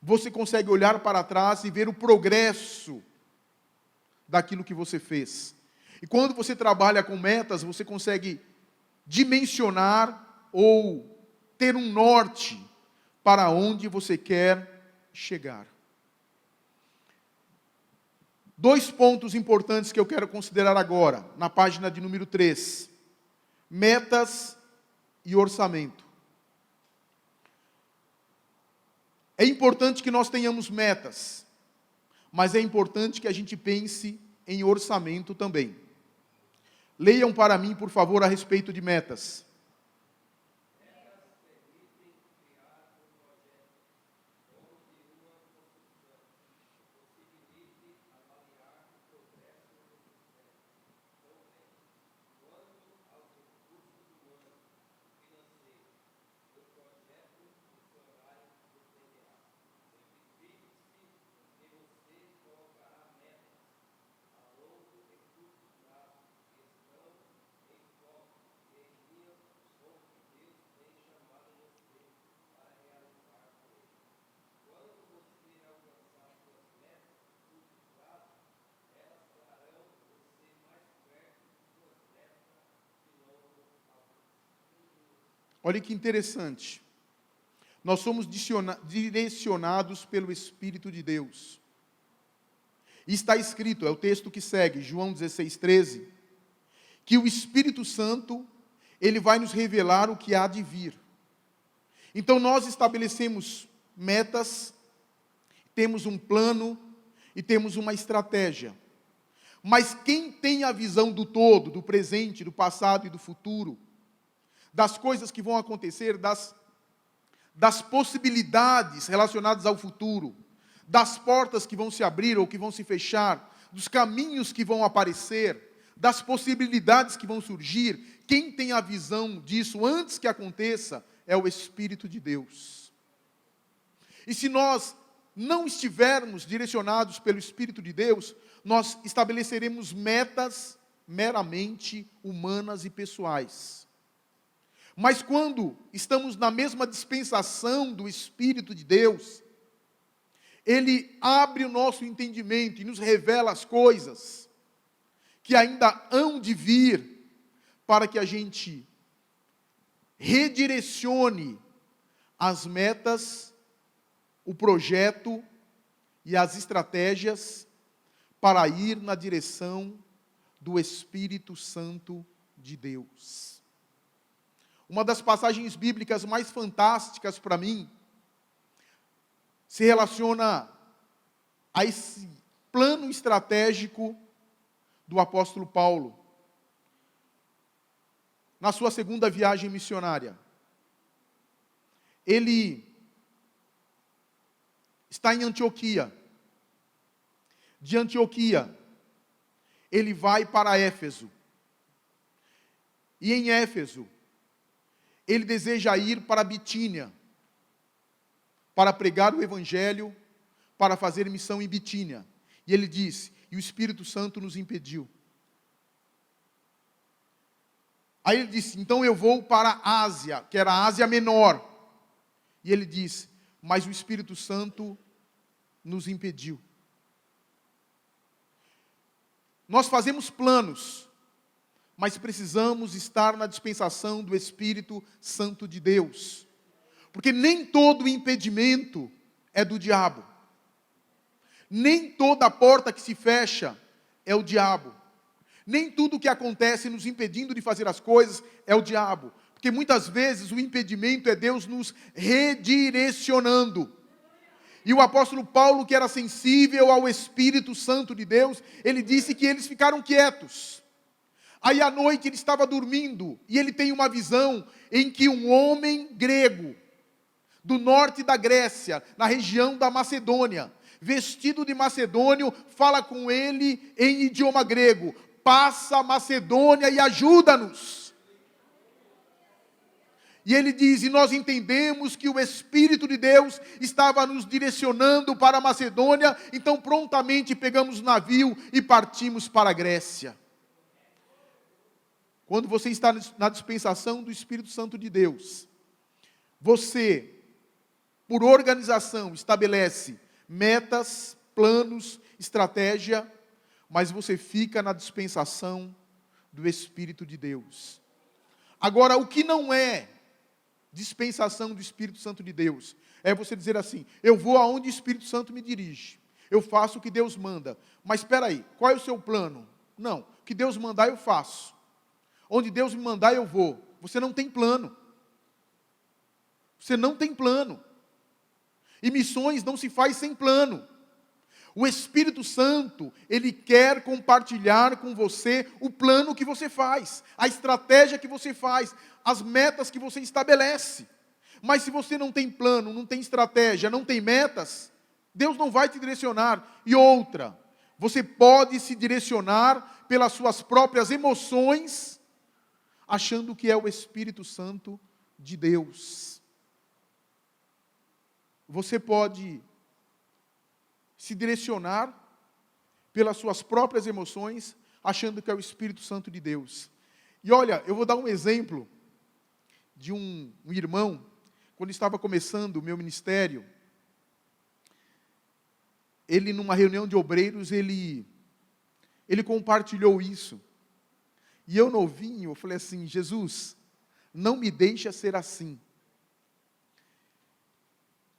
você consegue olhar para trás e ver o progresso daquilo que você fez. E quando você trabalha com metas, você consegue dimensionar ou ter um norte para onde você quer chegar. 2 pontos importantes que eu quero considerar agora, na página de número 3. Metas e orçamento. É importante que nós tenhamos metas, mas é importante que a gente pense em orçamento também. Leiam para mim, por favor, a respeito de metas. Olha que interessante. Nós somos direcionados pelo Espírito de Deus. E está escrito, é o texto que segue, João 16:13, que o Espírito Santo, ele vai nos revelar o que há de vir. Então nós estabelecemos metas, temos um plano e temos uma estratégia. Mas quem tem a visão do todo, do presente, do passado e do futuro, das coisas que vão acontecer, das possibilidades relacionadas ao futuro, das portas que vão se abrir ou que vão se fechar, dos caminhos que vão aparecer, das possibilidades que vão surgir, quem tem a visão disso antes que aconteça é o Espírito de Deus. E se nós não estivermos direcionados pelo Espírito de Deus, nós estabeleceremos metas meramente humanas e pessoais. Mas quando estamos na mesma dispensação do Espírito de Deus, Ele abre o nosso entendimento e nos revela as coisas que ainda hão de vir, para que a gente redirecione as metas, o projeto e as estratégias para ir na direção do Espírito Santo de Deus. Uma das passagens bíblicas mais fantásticas para mim se relaciona a esse plano estratégico do apóstolo Paulo, na sua segunda viagem missionária. Ele está em Antioquia. De Antioquia, ele vai para Éfeso. E em Éfeso, ele deseja ir para Bitínia, para pregar o Evangelho, para fazer missão em Bitínia. E ele diz, e o Espírito Santo nos impediu. Aí ele disse, então eu vou para a Ásia, que era a Ásia Menor. E ele diz, mas o Espírito Santo nos impediu. Nós fazemos planos, mas precisamos estar na dispensação do Espírito Santo de Deus. Porque nem todo impedimento é do diabo. Nem toda porta que se fecha é o diabo. Nem tudo que acontece nos impedindo de fazer as coisas é o diabo. Porque muitas vezes o impedimento é Deus nos redirecionando. E o apóstolo Paulo, que era sensível ao Espírito Santo de Deus, ele disse que eles ficaram quietos. Aí à noite ele estava dormindo, e ele tem uma visão em que um homem grego, do norte da Grécia, na região da Macedônia, vestido de macedônio, fala com ele em idioma grego, passa a Macedônia e ajuda-nos. E ele diz, e nós entendemos que o Espírito de Deus estava nos direcionando para a Macedônia, então prontamente pegamos o navio e partimos para a Grécia. Quando você está na dispensação do Espírito Santo de Deus, você, por organização, estabelece metas, planos, estratégia, mas você fica na dispensação do Espírito de Deus. Agora, o que não é dispensação do Espírito Santo de Deus é você dizer assim, eu vou aonde o Espírito Santo me dirige, eu faço o que Deus manda, mas espera aí, qual é o seu plano? Não, o que Deus mandar eu faço, onde Deus me mandar eu vou. Você não tem plano, você não tem plano. E missões não se faz sem plano. O Espírito Santo, ele quer compartilhar com você o plano que você faz, a estratégia que você faz, as metas que você estabelece. Mas se você não tem plano, não tem estratégia, não tem metas, Deus não vai te direcionar. E outra, você pode se direcionar pelas suas próprias emoções, achando que é o Espírito Santo de Deus. Você pode se direcionar pelas suas próprias emoções, achando que é o Espírito Santo de Deus. E olha, eu vou dar um exemplo de um irmão, quando estava começando o meu ministério, ele numa reunião de obreiros, ele compartilhou isso. E eu novinho, eu falei assim, Jesus, não me deixa ser assim.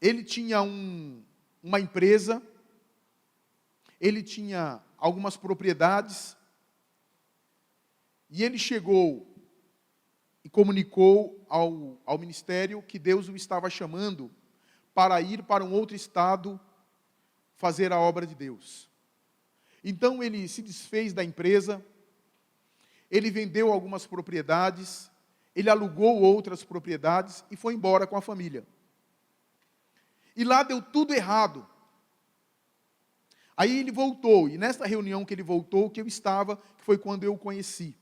Ele tinha uma empresa, ele tinha algumas propriedades, e ele chegou e comunicou ao ministério que Deus o estava chamando para ir para um outro estado fazer a obra de Deus. Então ele se desfez da empresa, ele vendeu algumas propriedades, ele alugou outras propriedades e foi embora com a família. E lá deu tudo errado. Aí ele voltou, e nessa reunião que ele voltou, que eu estava, que foi quando eu o conheci.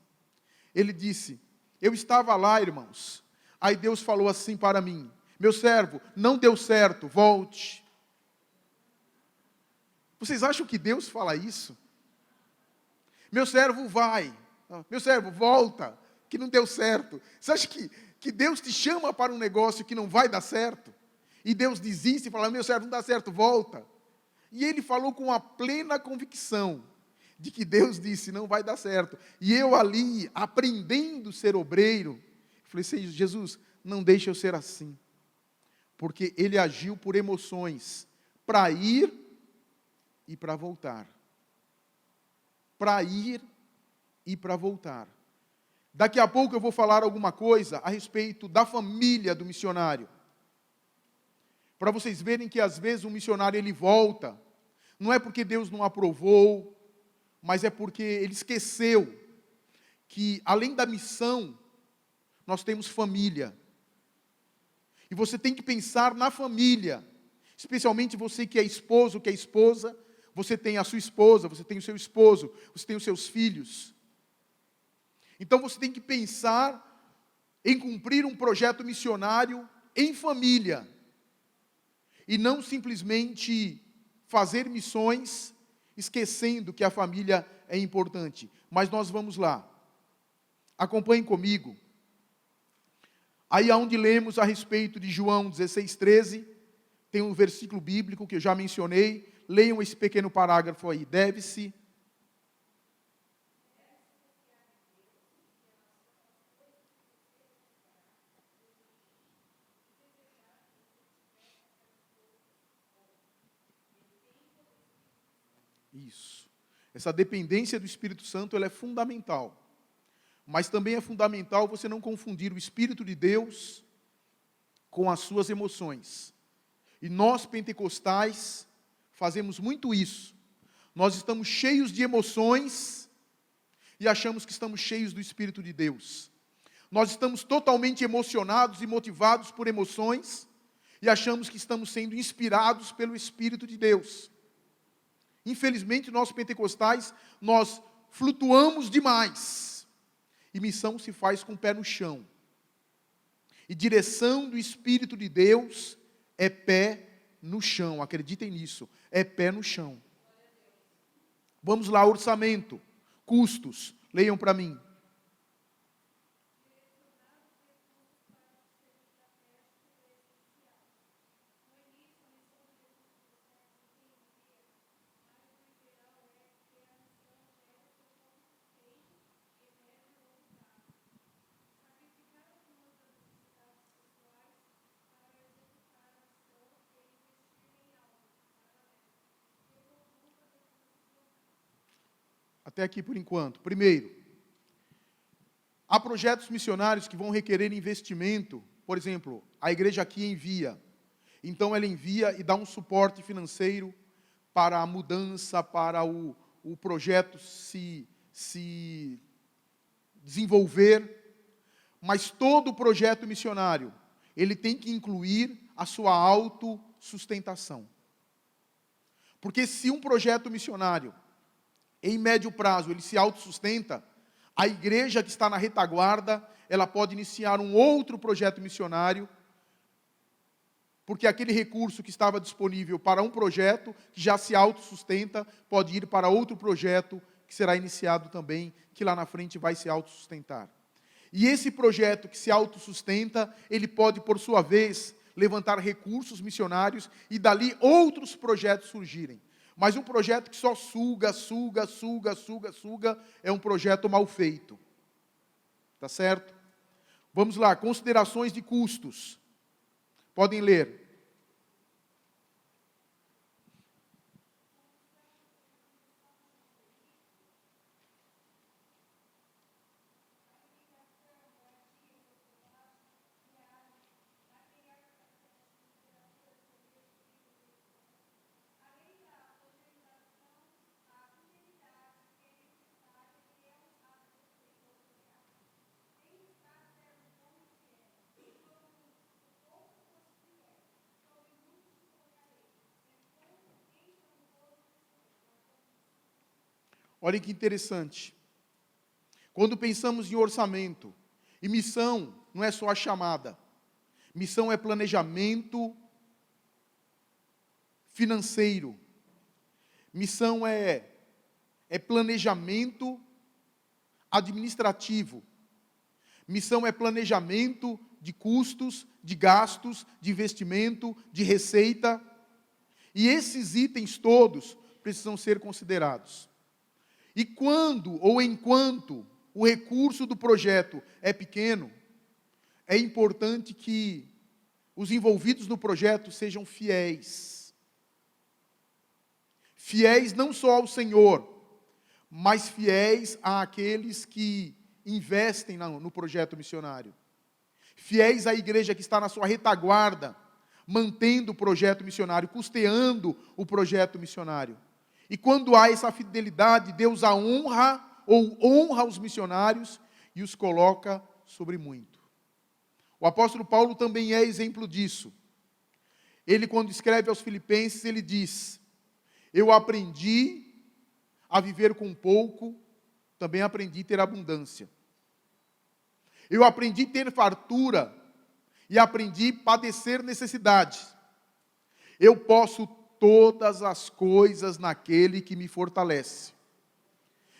Ele disse, eu estava lá, irmãos, aí Deus falou assim para mim, meu servo, não deu certo, volte. Vocês acham que Deus fala isso? Meu servo vai, meu servo volta, que não deu certo. Você acha que Deus te chama para um negócio que não vai dar certo? E Deus desiste e fala, meu servo, não dá certo, volta. E ele falou com a plena convicção de que Deus disse, não vai dar certo. E eu ali, aprendendo a ser obreiro, falei, Jesus, não deixa eu ser assim. Porque ele agiu por emoções, para ir e para voltar. Para ir e para voltar. Daqui a pouco eu vou falar alguma coisa a respeito da família do missionário. Para vocês verem que às vezes um missionário ele volta, não é porque Deus não aprovou, mas é porque ele esqueceu que além da missão, nós temos família. E você tem que pensar na família, especialmente você que é esposo, que é esposa, você tem a sua esposa, você tem o seu esposo, você tem os seus filhos. Então você tem que pensar em cumprir um projeto missionário em família. E não simplesmente fazer missões, esquecendo que a família é importante. Mas nós vamos lá. Acompanhem comigo. Aí onde lemos a respeito de João 16:13, tem um versículo bíblico que eu já mencionei. Leiam esse pequeno parágrafo aí. Deve-se isso. Essa dependência do Espírito Santo, ela é fundamental. Mas também é fundamental você não confundir o Espírito de Deus com as suas emoções. E nós, pentecostais, fazemos muito isso. Nós estamos cheios de emoções e achamos que estamos cheios do Espírito de Deus. Nós estamos totalmente emocionados e motivados por emoções e achamos que estamos sendo inspirados pelo Espírito de Deus. Infelizmente, nós pentecostais, nós flutuamos demais. E missão se faz com o pé no chão. E direção do Espírito de Deus é pé no chão. Acreditem nisso. É pé no chão. Vamos lá, orçamento, custos. Leiam para mim. Até aqui por enquanto. Primeiro, há projetos missionários que vão requerer investimento. Por exemplo, a igreja aqui envia. Então ela envia e dá um suporte financeiro para a mudança, para o projeto se desenvolver. Mas todo projeto missionário, ele tem que incluir a sua autossustentação. Porque se um projeto missionário, em médio prazo, ele se autossustenta, a igreja que está na retaguarda, ela pode iniciar um outro projeto missionário, porque aquele recurso que estava disponível para um projeto, que já se autossustenta, pode ir para outro projeto, que será iniciado também, que lá na frente vai se autossustentar. E esse projeto que se autossustenta, ele pode, por sua vez, levantar recursos missionários e dali outros projetos surgirem. Mas um projeto que só suga, é um projeto mal feito. Tá certo? Vamos lá, considerações de custos. Podem ler. Olha que interessante. Quando pensamos em orçamento, e missão não é só a chamada. Missão é planejamento financeiro. Missão é planejamento administrativo. Missão é planejamento de custos, de gastos, de investimento, de receita. E esses itens todos precisam ser considerados. E quando ou enquanto o recurso do projeto é pequeno, é importante que os envolvidos no projeto sejam fiéis. Fiéis não só ao Senhor, mas fiéis àqueles que investem no projeto missionário. Fiéis à igreja que está na sua retaguarda, mantendo o projeto missionário, custeando o projeto missionário. E quando há essa fidelidade, Deus a honra, ou honra os missionários, e os coloca sobre muito. O apóstolo Paulo também é exemplo disso. Ele, quando escreve aos Filipenses, ele diz: eu aprendi a viver com pouco, também aprendi a ter abundância. Eu aprendi a ter fartura, e aprendi a padecer necessidade. Eu posso todas as coisas naquele que me fortalece.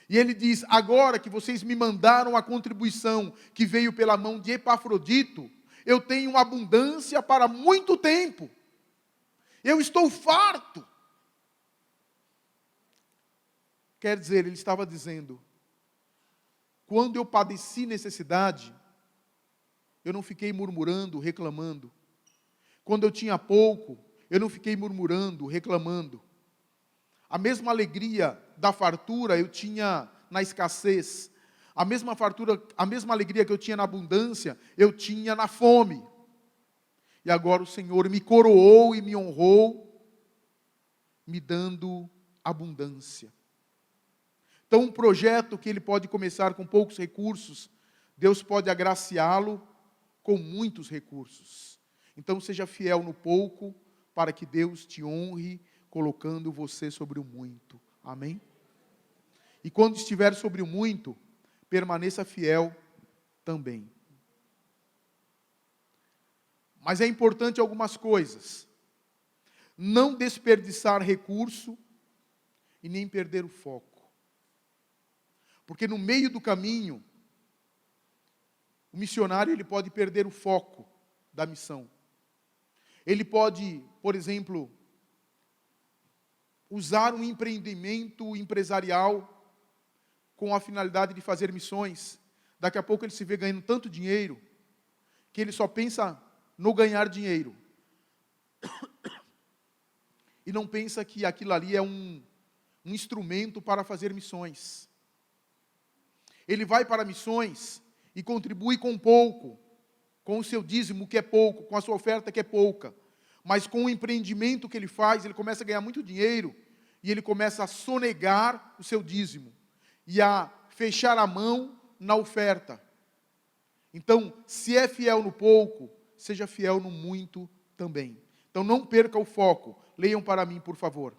E ele diz: agora que vocês me mandaram a contribuição que veio pela mão de Epafrodito, eu tenho abundância para muito tempo. Eu estou farto. Quer dizer, ele estava dizendo, quando eu padeci necessidade, eu não fiquei murmurando, reclamando. Quando eu tinha pouco, eu não fiquei murmurando, reclamando. A mesma alegria da fartura eu tinha na escassez. A mesma alegria que eu tinha na abundância, eu tinha na fome. E agora o Senhor me coroou e me honrou, me dando abundância. Então, um projeto que ele pode começar com poucos recursos, Deus pode agraciá-lo com muitos recursos. Então, seja fiel no pouco, para que Deus te honre, colocando você sobre o muito. Amém? E quando estiver sobre o muito, permaneça fiel também. Mas é importante algumas coisas. Não desperdiçar recurso e nem perder o foco. Porque no meio do caminho, o missionário ele pode perder o foco da missão. Ele pode, por exemplo, usar um empreendimento empresarial com a finalidade de fazer missões. Daqui a pouco ele se vê ganhando tanto dinheiro que ele só pensa no ganhar dinheiro. E não pensa que aquilo ali é um instrumento para fazer missões. Ele vai para missões e contribui com pouco, com o seu dízimo que é pouco, com a sua oferta que é pouca. mas com o empreendimento que ele faz, ele começa a ganhar muito dinheiro e ele começa a sonegar o seu dízimo e a fechar a mão na oferta. Então, se é fiel no pouco, seja fiel no muito também. Então, não perca o foco. Leiam para mim, por favor.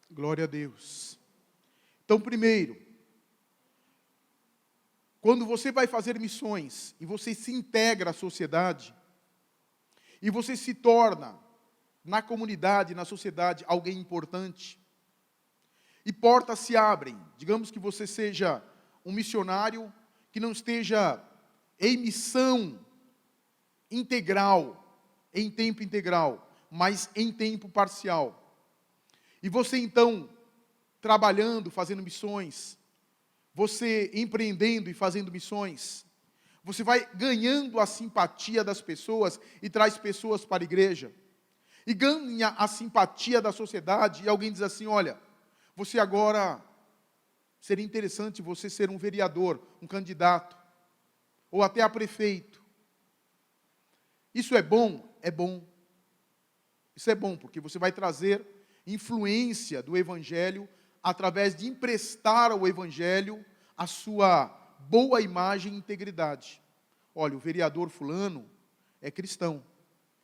Glória a Deus. Então, primeiro, quando você vai fazer missões e você se integra à sociedade, e você se torna, na comunidade, na sociedade, alguém importante, e portas se abrem. Digamos que você seja um missionário que não esteja em missão integral, em tempo integral, mas em tempo parcial. E você então, trabalhando, fazendo missões, você empreendendo e fazendo missões, você vai ganhando a simpatia das pessoas e traz pessoas para a igreja. E ganha a simpatia da sociedade e alguém diz assim, olha, você agora, seria interessante você ser um vereador, um candidato, ou até a prefeito. Isso é bom? É bom. Isso é bom, porque você vai trazer influência do Evangelho através de emprestar ao Evangelho a sua boa imagem e integridade. Olha, o vereador fulano é cristão,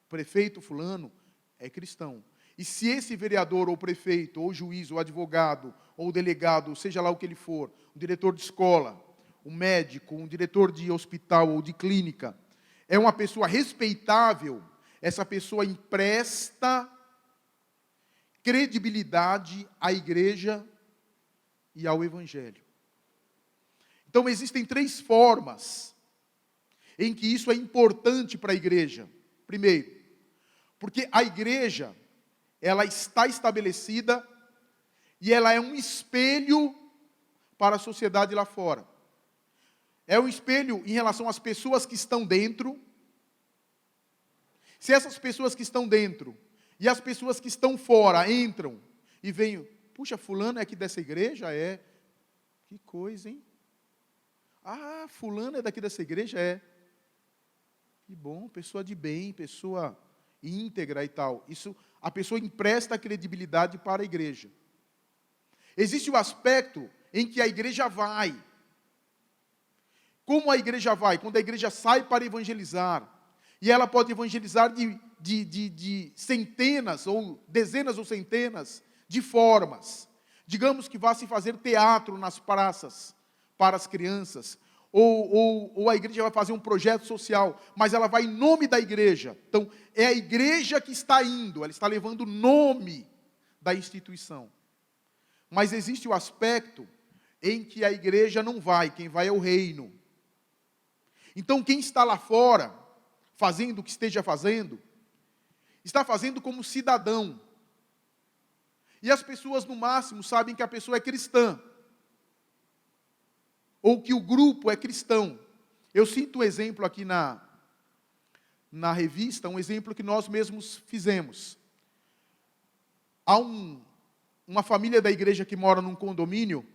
o prefeito fulano é cristão. E se esse vereador, ou prefeito, ou juiz, ou advogado, ou delegado, seja lá o que ele for, um diretor de escola, um médico, um diretor de hospital ou de clínica, é uma pessoa respeitável, essa pessoa empresta credibilidade à igreja e ao Evangelho. Então, existem 3 formas em que isso é importante para a igreja. Primeiro, porque a igreja, ela está estabelecida e ela é um espelho para a sociedade lá fora. É um espelho em relação às pessoas que estão dentro. Se essas pessoas que estão dentro e as pessoas que estão fora entram e veem, puxa, fulano é aqui dessa igreja? É. Que coisa, hein? Ah, fulano é daqui dessa igreja? É. Que bom, pessoa de bem, pessoa íntegra e tal. Isso, a pessoa empresta credibilidade para a igreja. Existe o aspecto em que a igreja vai. Como a igreja vai? Quando a igreja sai para evangelizar. E ela pode evangelizar de centenas, ou dezenas ou centenas de formas. Digamos que vá se fazer teatro nas praças para as crianças. Ou a igreja vai fazer um projeto social, mas ela vai em nome da igreja. Então, é a igreja que está indo, ela está levando o nome da instituição. Mas existe o aspecto em que a igreja não vai, quem vai é o reino. Então, quem está lá fora, fazendo o que esteja fazendo, está fazendo como cidadão. E as pessoas, no máximo, sabem que a pessoa é cristã. Ou que o grupo é cristão. Eu cito um exemplo aqui na revista, um exemplo que nós mesmos fizemos. Há uma família da igreja que mora num condomínio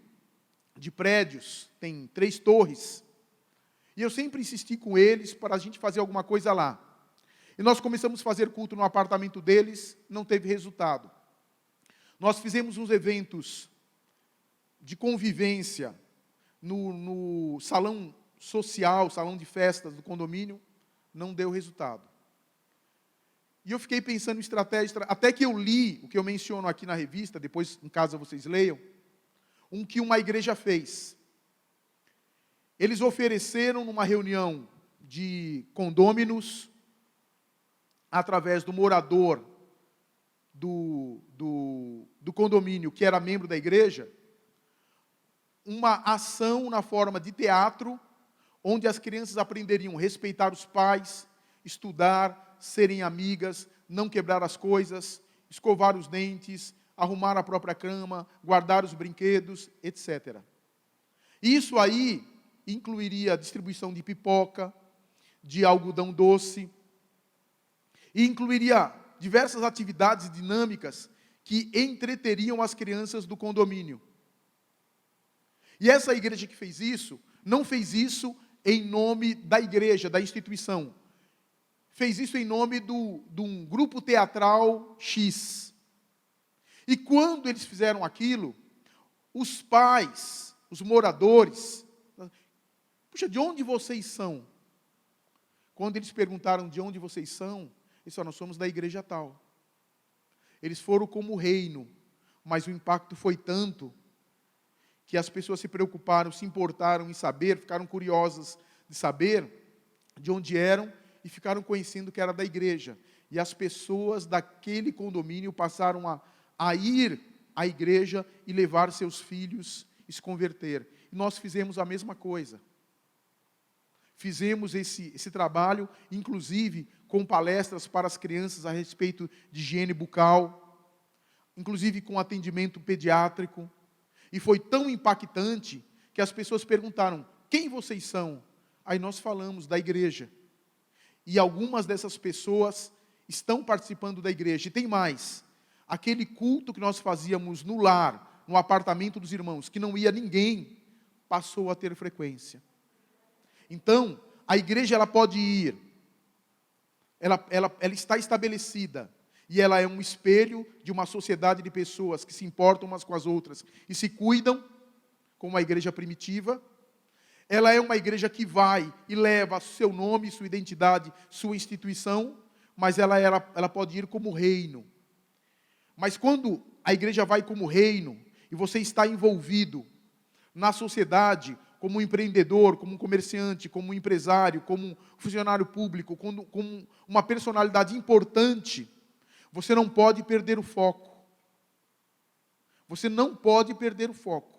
de prédios, tem 3 torres, e eu sempre insisti com eles para a gente fazer alguma coisa lá. E nós começamos a fazer culto no apartamento deles, não teve resultado. Nós fizemos uns eventos de convivência no salão social, salão de festas do condomínio, não deu resultado. E eu fiquei pensando em estratégia, até que eu li o que eu menciono aqui na revista, depois em casa vocês leiam, que uma igreja fez. Eles ofereceram numa reunião de condôminos, através do morador do condomínio, que era membro da igreja, uma ação na forma de teatro, onde as crianças aprenderiam a respeitar os pais, estudar, serem amigas, não quebrar as coisas, escovar os dentes, arrumar a própria cama, guardar os brinquedos, etc. Isso aí incluiria a distribuição de pipoca, de algodão doce, e incluiria diversas atividades dinâmicas que entreteriam as crianças do condomínio. E essa igreja que fez isso, não fez isso em nome da igreja, da instituição. Fez isso em nome de um grupo teatral X. E quando eles fizeram aquilo, os pais, os moradores, puxa, de onde vocês são? Quando eles perguntaram de onde vocês são, eles falaram, nós somos da igreja tal. Eles foram como reino, mas o impacto foi tanto que as pessoas se preocuparam, se importaram em saber, ficaram curiosas de saber de onde eram e ficaram conhecendo que era da igreja. E as pessoas daquele condomínio passaram a ir à igreja e levar seus filhos e se converter. E nós fizemos a mesma coisa. Fizemos esse trabalho, inclusive com palestras para as crianças a respeito de higiene bucal, inclusive com atendimento pediátrico. E foi tão impactante que as pessoas perguntaram, quem vocês são? Aí nós falamos da igreja. E algumas dessas pessoas estão participando da igreja. E tem mais, aquele culto que nós fazíamos no lar, no apartamento dos irmãos, que não ia ninguém, passou a ter frequência. Então, a igreja ela pode ir, ela está estabelecida, e ela é um espelho de uma sociedade de pessoas que se importam umas com as outras e se cuidam, como a igreja primitiva. Ela é uma igreja que vai e leva seu nome, sua identidade, sua instituição, mas ela pode ir como reino. Mas quando a igreja vai como reino, e você está envolvido na sociedade, como um empreendedor, como um comerciante, como um empresário, como um funcionário público, como uma personalidade importante, você não pode perder o foco. Você não pode perder o foco.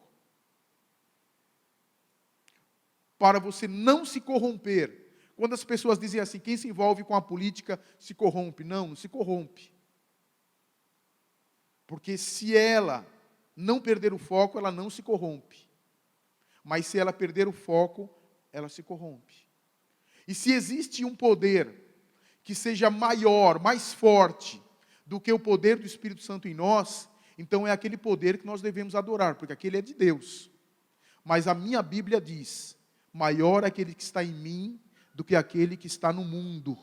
Para você não se corromper. Quando as pessoas dizem assim, quem se envolve com a política se corrompe. Não se corrompe. Porque se ela não perder o foco, ela não se corrompe. Mas se ela perder o foco, ela se corrompe. E se existe um poder que seja maior, mais forte, do que o poder do Espírito Santo em nós, então é aquele poder que nós devemos adorar, porque aquele é de Deus. Mas a minha Bíblia diz, maior é aquele que está em mim do que aquele que está no mundo.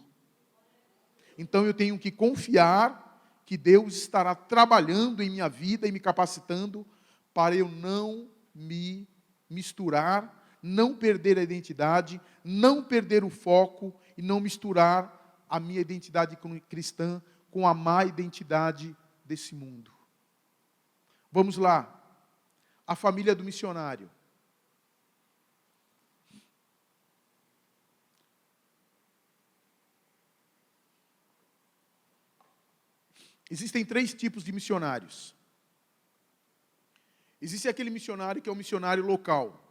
Então eu tenho que confiar que Deus estará trabalhando em minha vida e me capacitando para eu não me misturar, não perder a identidade, não perder o foco e não misturar a minha identidade cristã com a má identidade desse mundo. Vamos lá. A família do missionário. Existem 3 tipos de missionários. Existe aquele missionário que é o missionário local.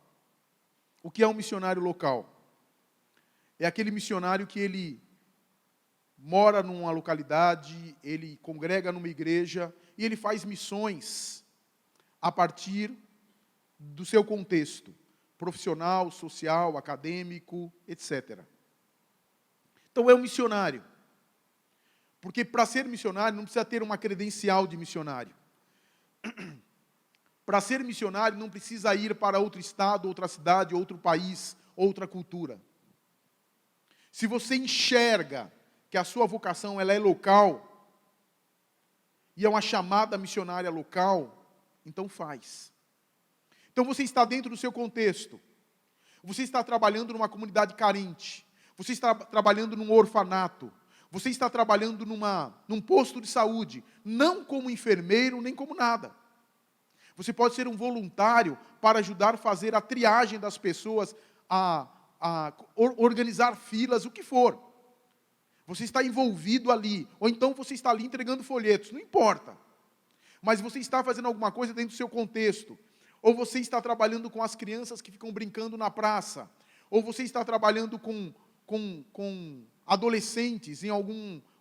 O que é um missionário local? É aquele missionário que ele mora numa localidade, ele congrega numa igreja e ele faz missões a partir do seu contexto profissional, social, acadêmico, etc. Então é um missionário. Porque para ser missionário não precisa ter uma credencial de missionário. Para ser missionário não precisa ir para outro estado, outra cidade, outro país, outra cultura. Se você enxerga que a sua vocação ela é local, e é uma chamada missionária local, então faz. Então você está dentro do seu contexto. Você está trabalhando numa comunidade carente. Você está trabalhando num orfanato. Você está trabalhando num posto de saúde, não como enfermeiro, nem como nada. Você pode ser um voluntário para ajudar a fazer a triagem das pessoas, a organizar filas, o que for. Você está envolvido ali, ou então você está ali entregando folhetos, não importa. Mas você está fazendo alguma coisa dentro do seu contexto. Ou você está trabalhando com as crianças que ficam brincando na praça. Ou você está trabalhando com adolescentes em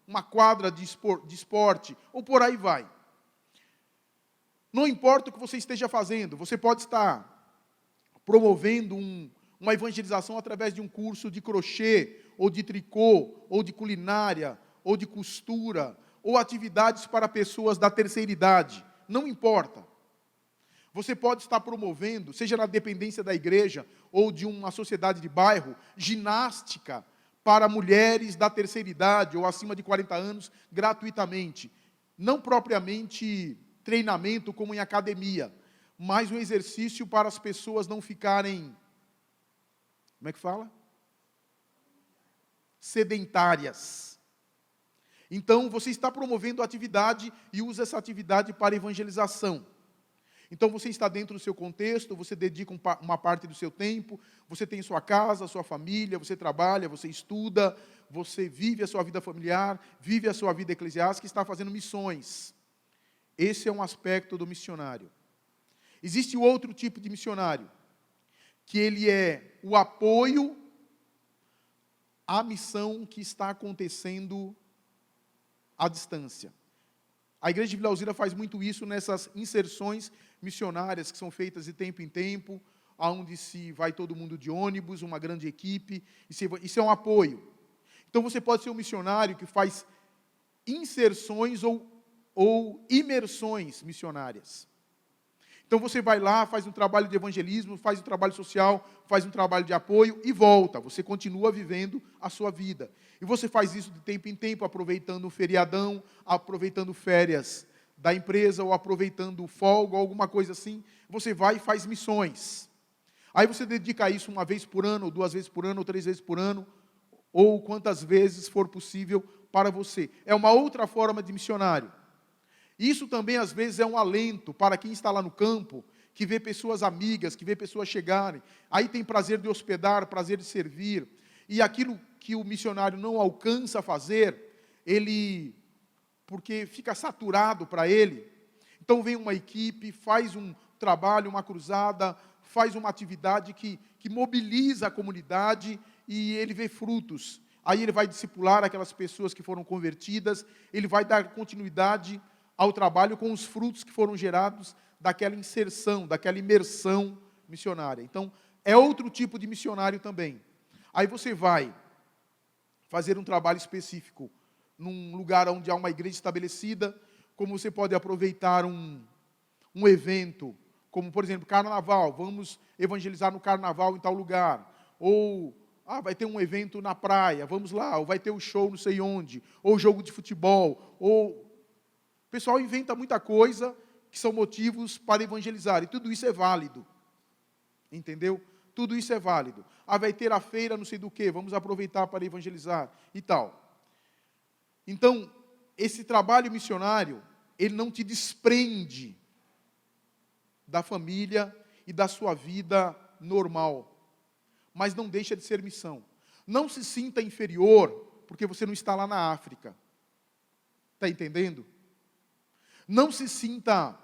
uma quadra de esporte, ou por aí vai. Não importa o que você esteja fazendo, você pode estar promovendo uma evangelização através de um curso de crochê, ou de tricô, ou de culinária, ou de costura, ou atividades para pessoas da terceira idade. Não importa. Você pode estar promovendo, seja na dependência da igreja, ou de uma sociedade de bairro, ginástica para mulheres da terceira idade, ou acima de 40 anos, gratuitamente. Não propriamente treinamento como em academia, mas um exercício para as pessoas não ficarem, como é que fala? Sedentárias. Então, você está promovendo a atividade e usa essa atividade para evangelização. Então, você está dentro do seu contexto, você dedica uma parte do seu tempo, você tem sua casa, sua família, você trabalha, você estuda, você vive a sua vida familiar, vive a sua vida eclesiástica e está fazendo missões. Esse é um aspecto do missionário. Existe outro tipo de missionário, que ele é o apoio à missão que está acontecendo à distância. A igreja de Vila Alzira faz muito isso nessas inserções missionárias que são feitas de tempo em tempo, onde se vai todo mundo de ônibus, uma grande equipe, isso é um apoio. Então você pode ser um missionário que faz inserções ou imersões missionárias. Então você vai lá, faz um trabalho de evangelismo, faz um trabalho social, faz um trabalho de apoio e volta. Você continua vivendo a sua vida. E você faz isso de tempo em tempo, aproveitando o feriadão, aproveitando férias da empresa, ou aproveitando folga, ou alguma coisa assim. Você vai e faz missões. Aí você dedica a isso uma vez por ano, ou 2 vezes por ano, ou 3 vezes por ano, ou quantas vezes for possível para você. É uma outra forma de missionário. Isso também, às vezes, é um alento para quem está lá no campo, que vê pessoas amigas, que vê pessoas chegarem. Aí tem prazer de hospedar, prazer de servir. E aquilo que o missionário não alcança a fazer, porque fica saturado para ele. Então vem uma equipe, faz um trabalho, uma cruzada, faz uma atividade que mobiliza a comunidade e ele vê frutos. Aí ele vai discipular aquelas pessoas que foram convertidas, ele vai dar continuidade ao trabalho com os frutos que foram gerados daquela inserção, daquela imersão missionária. Então, é outro tipo de missionário também. Aí você vai fazer um trabalho específico num lugar onde há uma igreja estabelecida, como você pode aproveitar um evento, como, por exemplo, carnaval, vamos evangelizar no carnaval em tal lugar, ou vai ter um evento na praia, vamos lá, ou vai ter um show não sei onde, ou jogo de futebol, ou... O pessoal inventa muita coisa que são motivos para evangelizar, e tudo isso é válido. Entendeu? Tudo isso é válido. Vai ter a feira, não sei do que, vamos aproveitar para evangelizar e tal. Então, esse trabalho missionário, ele não te desprende da família e da sua vida normal, mas não deixa de ser missão. Não se sinta inferior porque você não está lá na África. Está entendendo? Não se sinta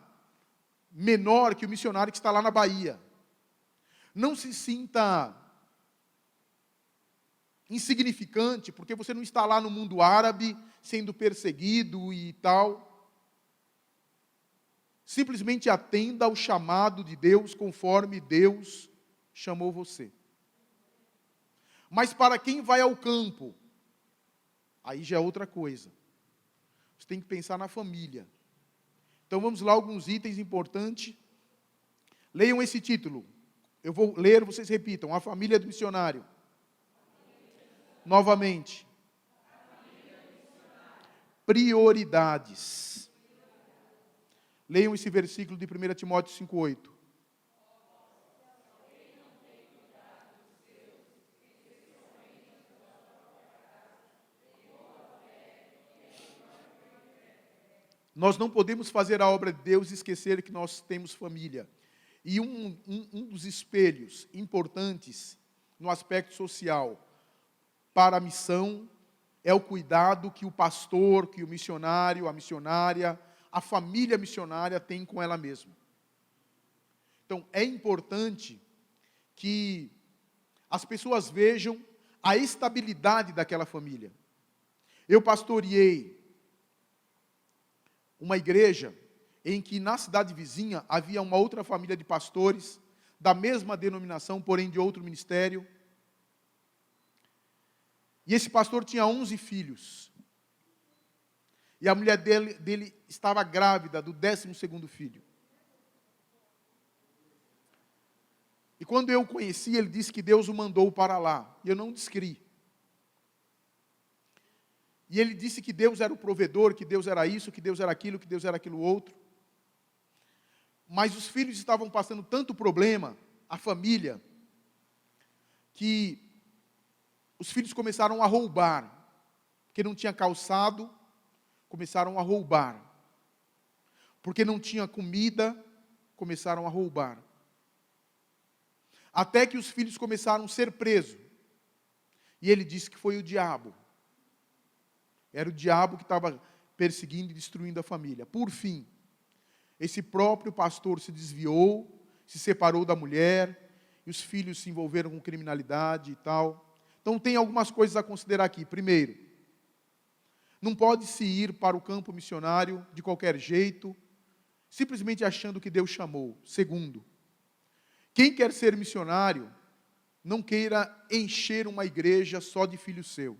menor que o missionário que está lá na Bahia. Não se sinta insignificante, porque você não está lá no mundo árabe, sendo perseguido e tal. Simplesmente atenda ao chamado de Deus, conforme Deus chamou você. Mas para quem vai ao campo, aí já é outra coisa. Você tem que pensar na família. Então vamos lá, alguns itens importantes. Leiam esse título. Eu vou ler, vocês repitam. A família do missionário. Novamente. Prioridades. Leiam esse versículo de 1 Timóteo 5,8. Nós não podemos fazer a obra de Deus e esquecer que nós temos família. E um dos espelhos importantes no aspecto social para a missão é o cuidado que o pastor, que o missionário, a missionária, a família missionária tem com ela mesma. Então, é importante que as pessoas vejam a estabilidade daquela família. Eu pastoreei uma igreja em que na cidade vizinha havia uma outra família de pastores, da mesma denominação, porém de outro ministério. E esse pastor tinha 11 filhos. E a mulher dele estava grávida do 12º filho. E quando eu o conheci, ele disse que Deus o mandou para lá. E eu não descri. E ele disse que Deus era o provedor, que Deus era isso, que Deus era aquilo, que Deus era aquilo outro. Mas os filhos estavam passando tanto problema, a família, que os filhos começaram a roubar. Porque não tinha calçado, começaram a roubar. Porque não tinha comida, começaram a roubar. Até que os filhos começaram a ser presos. E ele disse que foi o diabo. Era o diabo que estava perseguindo e destruindo a família. Por fim, esse próprio pastor se desviou, se separou da mulher, e os filhos se envolveram com criminalidade e tal. Então tem algumas coisas a considerar aqui. Primeiro, não pode se ir para o campo missionário de qualquer jeito, simplesmente achando que Deus chamou. Segundo, quem quer ser missionário, não queira encher uma igreja só de filho seu.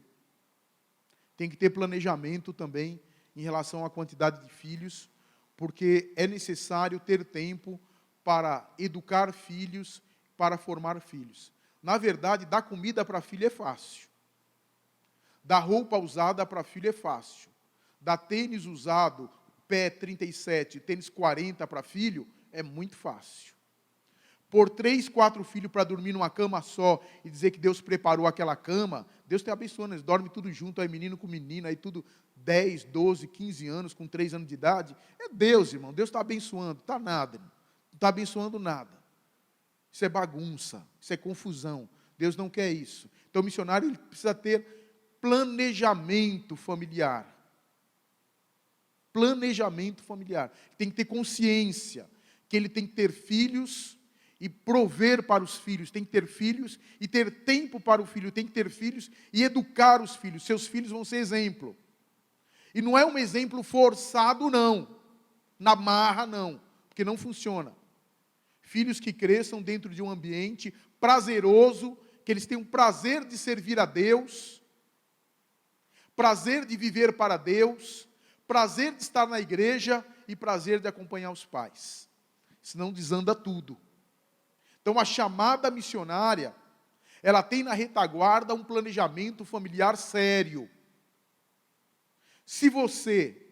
Tem que ter planejamento também em relação à quantidade de filhos, porque é necessário ter tempo para educar filhos, para formar filhos. Na verdade, dar comida para filho é fácil. Dar roupa usada para filho é fácil. Dar tênis usado, pé 37, tênis 40 para filho, é muito fácil. Por 3, 4 filhos para dormir numa cama só e dizer que Deus preparou aquela cama, Deus está abençoando, eles dormem tudo junto, aí menino com menina, aí tudo 10, 12, 15 anos, com 3 anos de idade. É Deus, irmão, Deus está abençoando, está nada, irmão. Não está abençoando nada. Isso é bagunça, isso é confusão. Deus não quer isso. Então o missionário ele precisa ter planejamento familiar. Planejamento familiar. Tem que ter consciência que ele tem que ter filhos e prover para os filhos, tem que ter filhos e ter tempo para o filho, tem que ter filhos e educar os filhos. Seus filhos vão ser exemplo. E não é um exemplo forçado, não. Na marra, não. Porque não funciona. Filhos que cresçam dentro de um ambiente prazeroso, que eles tenham prazer de servir a Deus, prazer de viver para Deus, prazer de estar na igreja e prazer de acompanhar os pais. Senão desanda tudo. Então, a chamada missionária, ela tem na retaguarda um planejamento familiar sério. Se você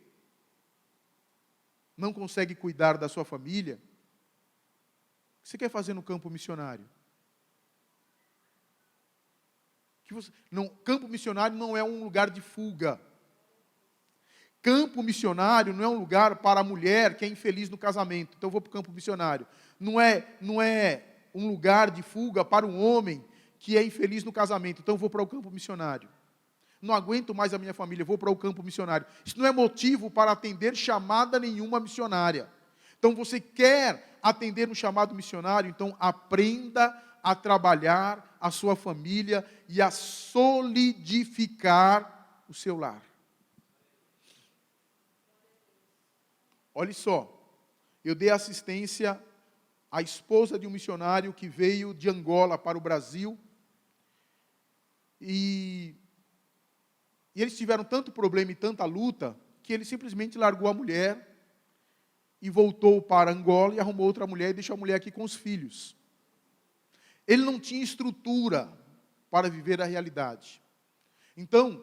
não consegue cuidar da sua família, o que você quer fazer no campo missionário? Campo missionário não é um lugar de fuga. Campo missionário não é um lugar para a mulher que é infeliz no casamento. Então, eu vou para o campo missionário. Não é um lugar de fuga para um homem que é infeliz no casamento. Então, eu vou para o campo missionário. Não aguento mais a minha família, vou para o campo missionário. Isso não é motivo para atender chamada nenhuma missionária. Então, você quer atender um chamado missionário? Então, aprenda a trabalhar a sua família e a solidificar o seu lar. Olha só, eu dei assistência à esposa de um missionário que veio de Angola para o Brasil. E eles tiveram tanto problema e tanta luta, que ele simplesmente largou a mulher e voltou para Angola e arrumou outra mulher e deixou a mulher aqui com os filhos. Ele não tinha estrutura para viver a realidade. Então,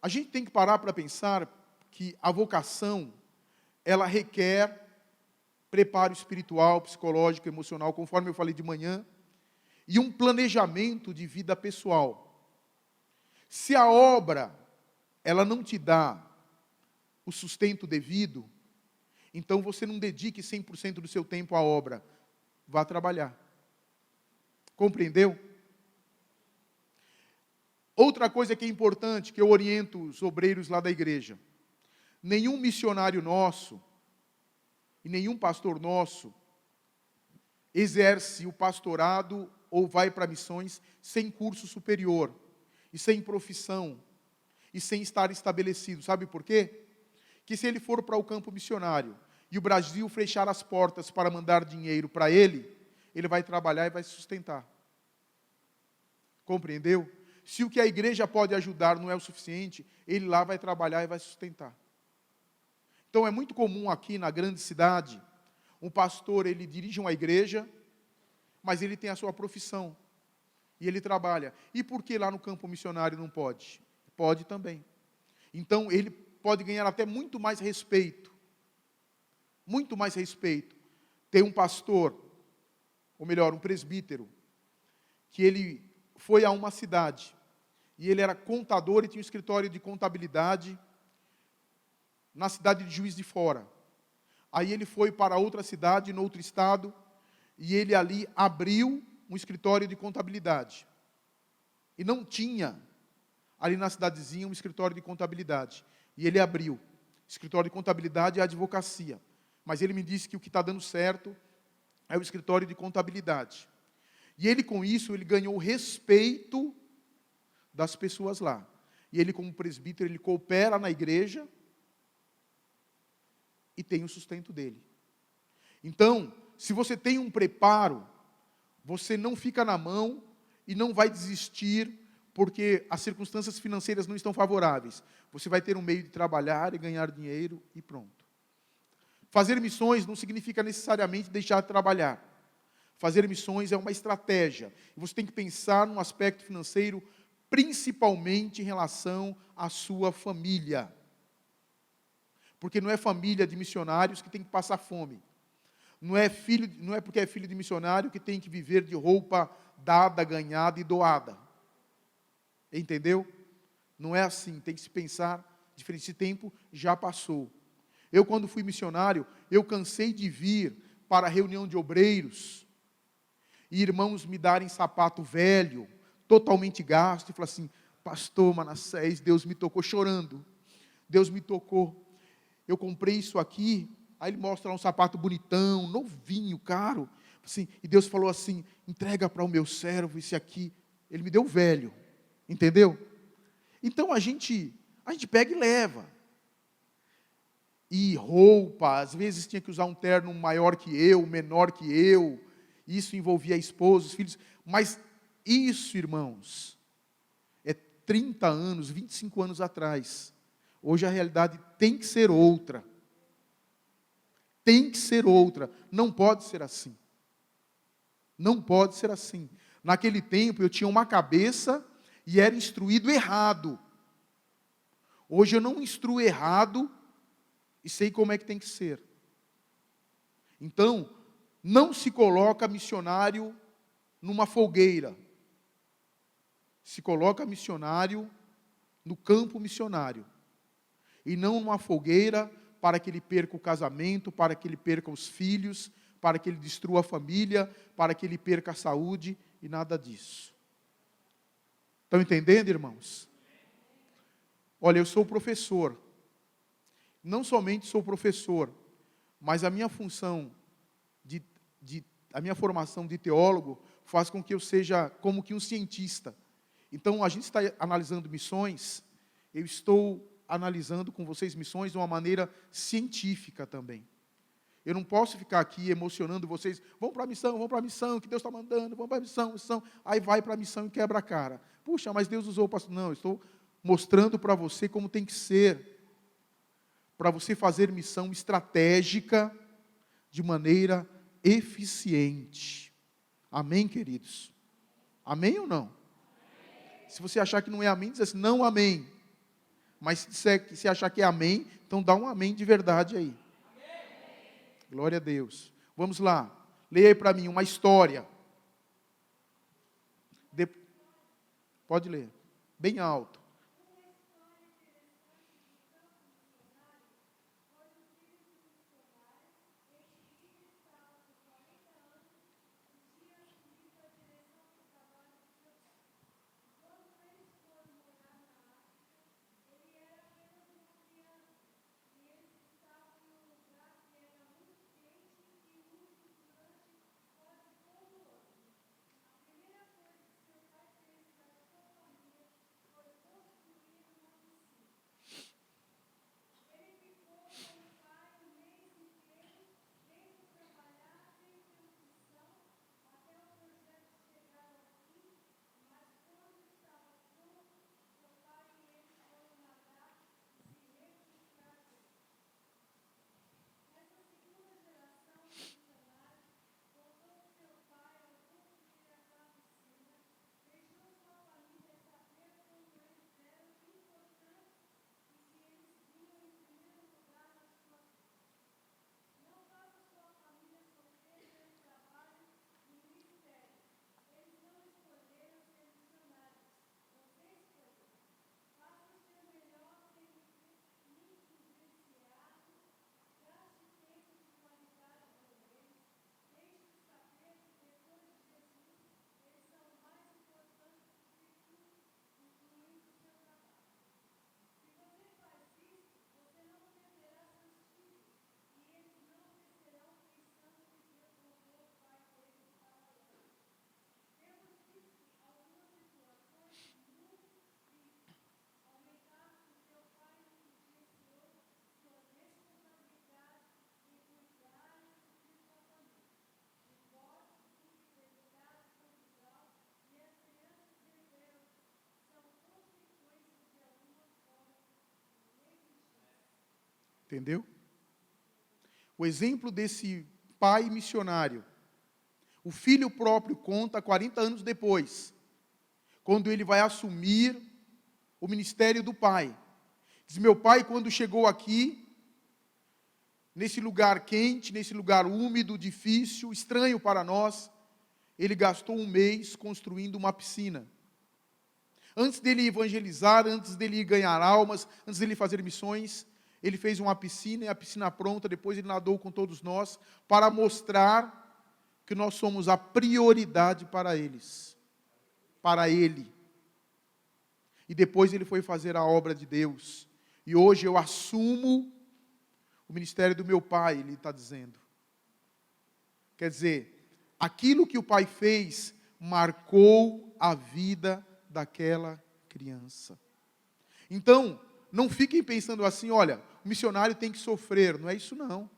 a gente tem que parar para pensar que a vocação, ela requer preparo espiritual, psicológico, emocional, conforme eu falei de manhã, e um planejamento de vida pessoal. Se a obra, ela não te dá o sustento devido, Então você não dedique 100% do seu tempo à obra. Vá trabalhar. Compreendeu? Outra coisa que é importante, que eu oriento os obreiros lá da igreja. Nenhum missionário nosso e nenhum pastor nosso exerce o pastorado ou vai para missões sem curso superior e sem profissão e sem estar estabelecido. Sabe por quê? Que se ele for para o campo missionário e o Brasil fechar as portas para mandar dinheiro para ele, ele vai trabalhar e vai se sustentar. Compreendeu? Se o que a igreja pode ajudar não é o suficiente, ele lá vai trabalhar e vai se sustentar. Então é muito comum aqui na grande cidade, um pastor, ele dirige uma igreja, mas ele tem a sua profissão. E ele trabalha. E por que lá no campo missionário não pode? Pode também. Então ele pode ganhar até muito mais respeito. Muito mais respeito. Tem um pastor, ou melhor, um presbítero, que ele foi a uma cidade, e ele era contador e tinha um escritório de contabilidade na cidade de Juiz de Fora. Aí ele foi para outra cidade, no outro estado, e ele ali abriu um escritório de contabilidade. E não tinha, ali na cidadezinha, um escritório de contabilidade. E ele abriu. Escritório de contabilidade e advocacia. Mas ele me disse que o que está dando certo é o escritório de contabilidade. E ele, com isso, ele ganhou o respeito das pessoas lá. E ele, como presbítero, ele coopera na igreja e tem o sustento dele. Então, se você tem um preparo, você não fica na mão e não vai desistir porque as circunstâncias financeiras não estão favoráveis. Você vai ter um meio de trabalhar e ganhar dinheiro e pronto. Fazer missões não significa necessariamente deixar de trabalhar. Fazer missões é uma estratégia. Você tem que pensar no aspecto financeiro, principalmente em relação à sua família. Porque não é família de missionários que tem que passar fome. Não é porque é filho de missionário que tem que viver de roupa dada, ganhada e doada. Entendeu? Não é assim, tem que se pensar diferente. Esse tempo já passou. Eu, quando fui missionário, eu cansei de vir para a reunião de obreiros e irmãos me darem sapato velho, totalmente gasto, e falar assim, pastor Manassés, Deus me tocou, chorando. Deus me tocou. Eu comprei isso aqui, aí ele mostra lá um sapato bonitão, novinho, caro. Assim, e Deus falou assim, entrega para o meu servo esse aqui. Ele me deu velho, entendeu? Então a gente pega e leva. E roupa, às vezes tinha que usar um terno maior que eu, menor que eu. Isso envolvia a esposa, os filhos. Mas isso, irmãos, é 30 anos, 25 anos atrás. Hoje a realidade tem que ser outra. Tem que ser outra. Não pode ser assim. Não pode ser assim. Naquele tempo eu tinha uma cabeça e era instruído errado. Hoje eu não instruo errado e sei como é que tem que ser. Então, não se coloca missionário numa fogueira. Se coloca missionário no campo missionário. E não numa fogueira para que ele perca o casamento, para que ele perca os filhos, para que ele destrua a família, para que ele perca a saúde e nada disso. Estão entendendo, irmãos? Olha, eu sou professor. Não somente sou professor, mas a minha função, a minha formação de teólogo faz com que eu seja como que um cientista. Então, a gente está analisando missões, eu estou analisando com vocês missões de uma maneira científica também. Eu não posso ficar aqui emocionando vocês, vamos para a missão, que Deus está mandando, vamos para a missão, aí vai para a missão e quebra a cara. Puxa, mas Deus usou o pastor. Não, eu estou mostrando para você como tem que ser, para você fazer missão estratégica de maneira eficiente. Amém, queridos? Amém ou não? Amém. Se você achar que não é amém, diz assim, não amém. Mas se achar que é amém, então dá um amém de verdade aí. Amém. Glória a Deus. Vamos lá. Leia aí para mim uma história. Pode ler. Bem alto. Entendeu? O exemplo desse pai missionário, o filho próprio conta 40 anos depois, quando ele vai assumir o ministério do pai. Diz: meu pai, quando chegou aqui, nesse lugar quente, nesse lugar úmido, difícil, estranho para nós, ele gastou 1 mês construindo uma piscina. Antes dele evangelizar, antes dele ganhar almas, antes dele fazer missões, ele fez uma piscina, e a piscina pronta, depois ele nadou com todos nós, para mostrar que nós somos a prioridade para eles, para ele. E depois ele foi fazer a obra de Deus. E hoje eu assumo o ministério do meu pai, ele está dizendo. Quer dizer, aquilo que o pai fez marcou a vida daquela criança. Então, não fiquem pensando assim: olha, o missionário tem que sofrer. Não é isso não.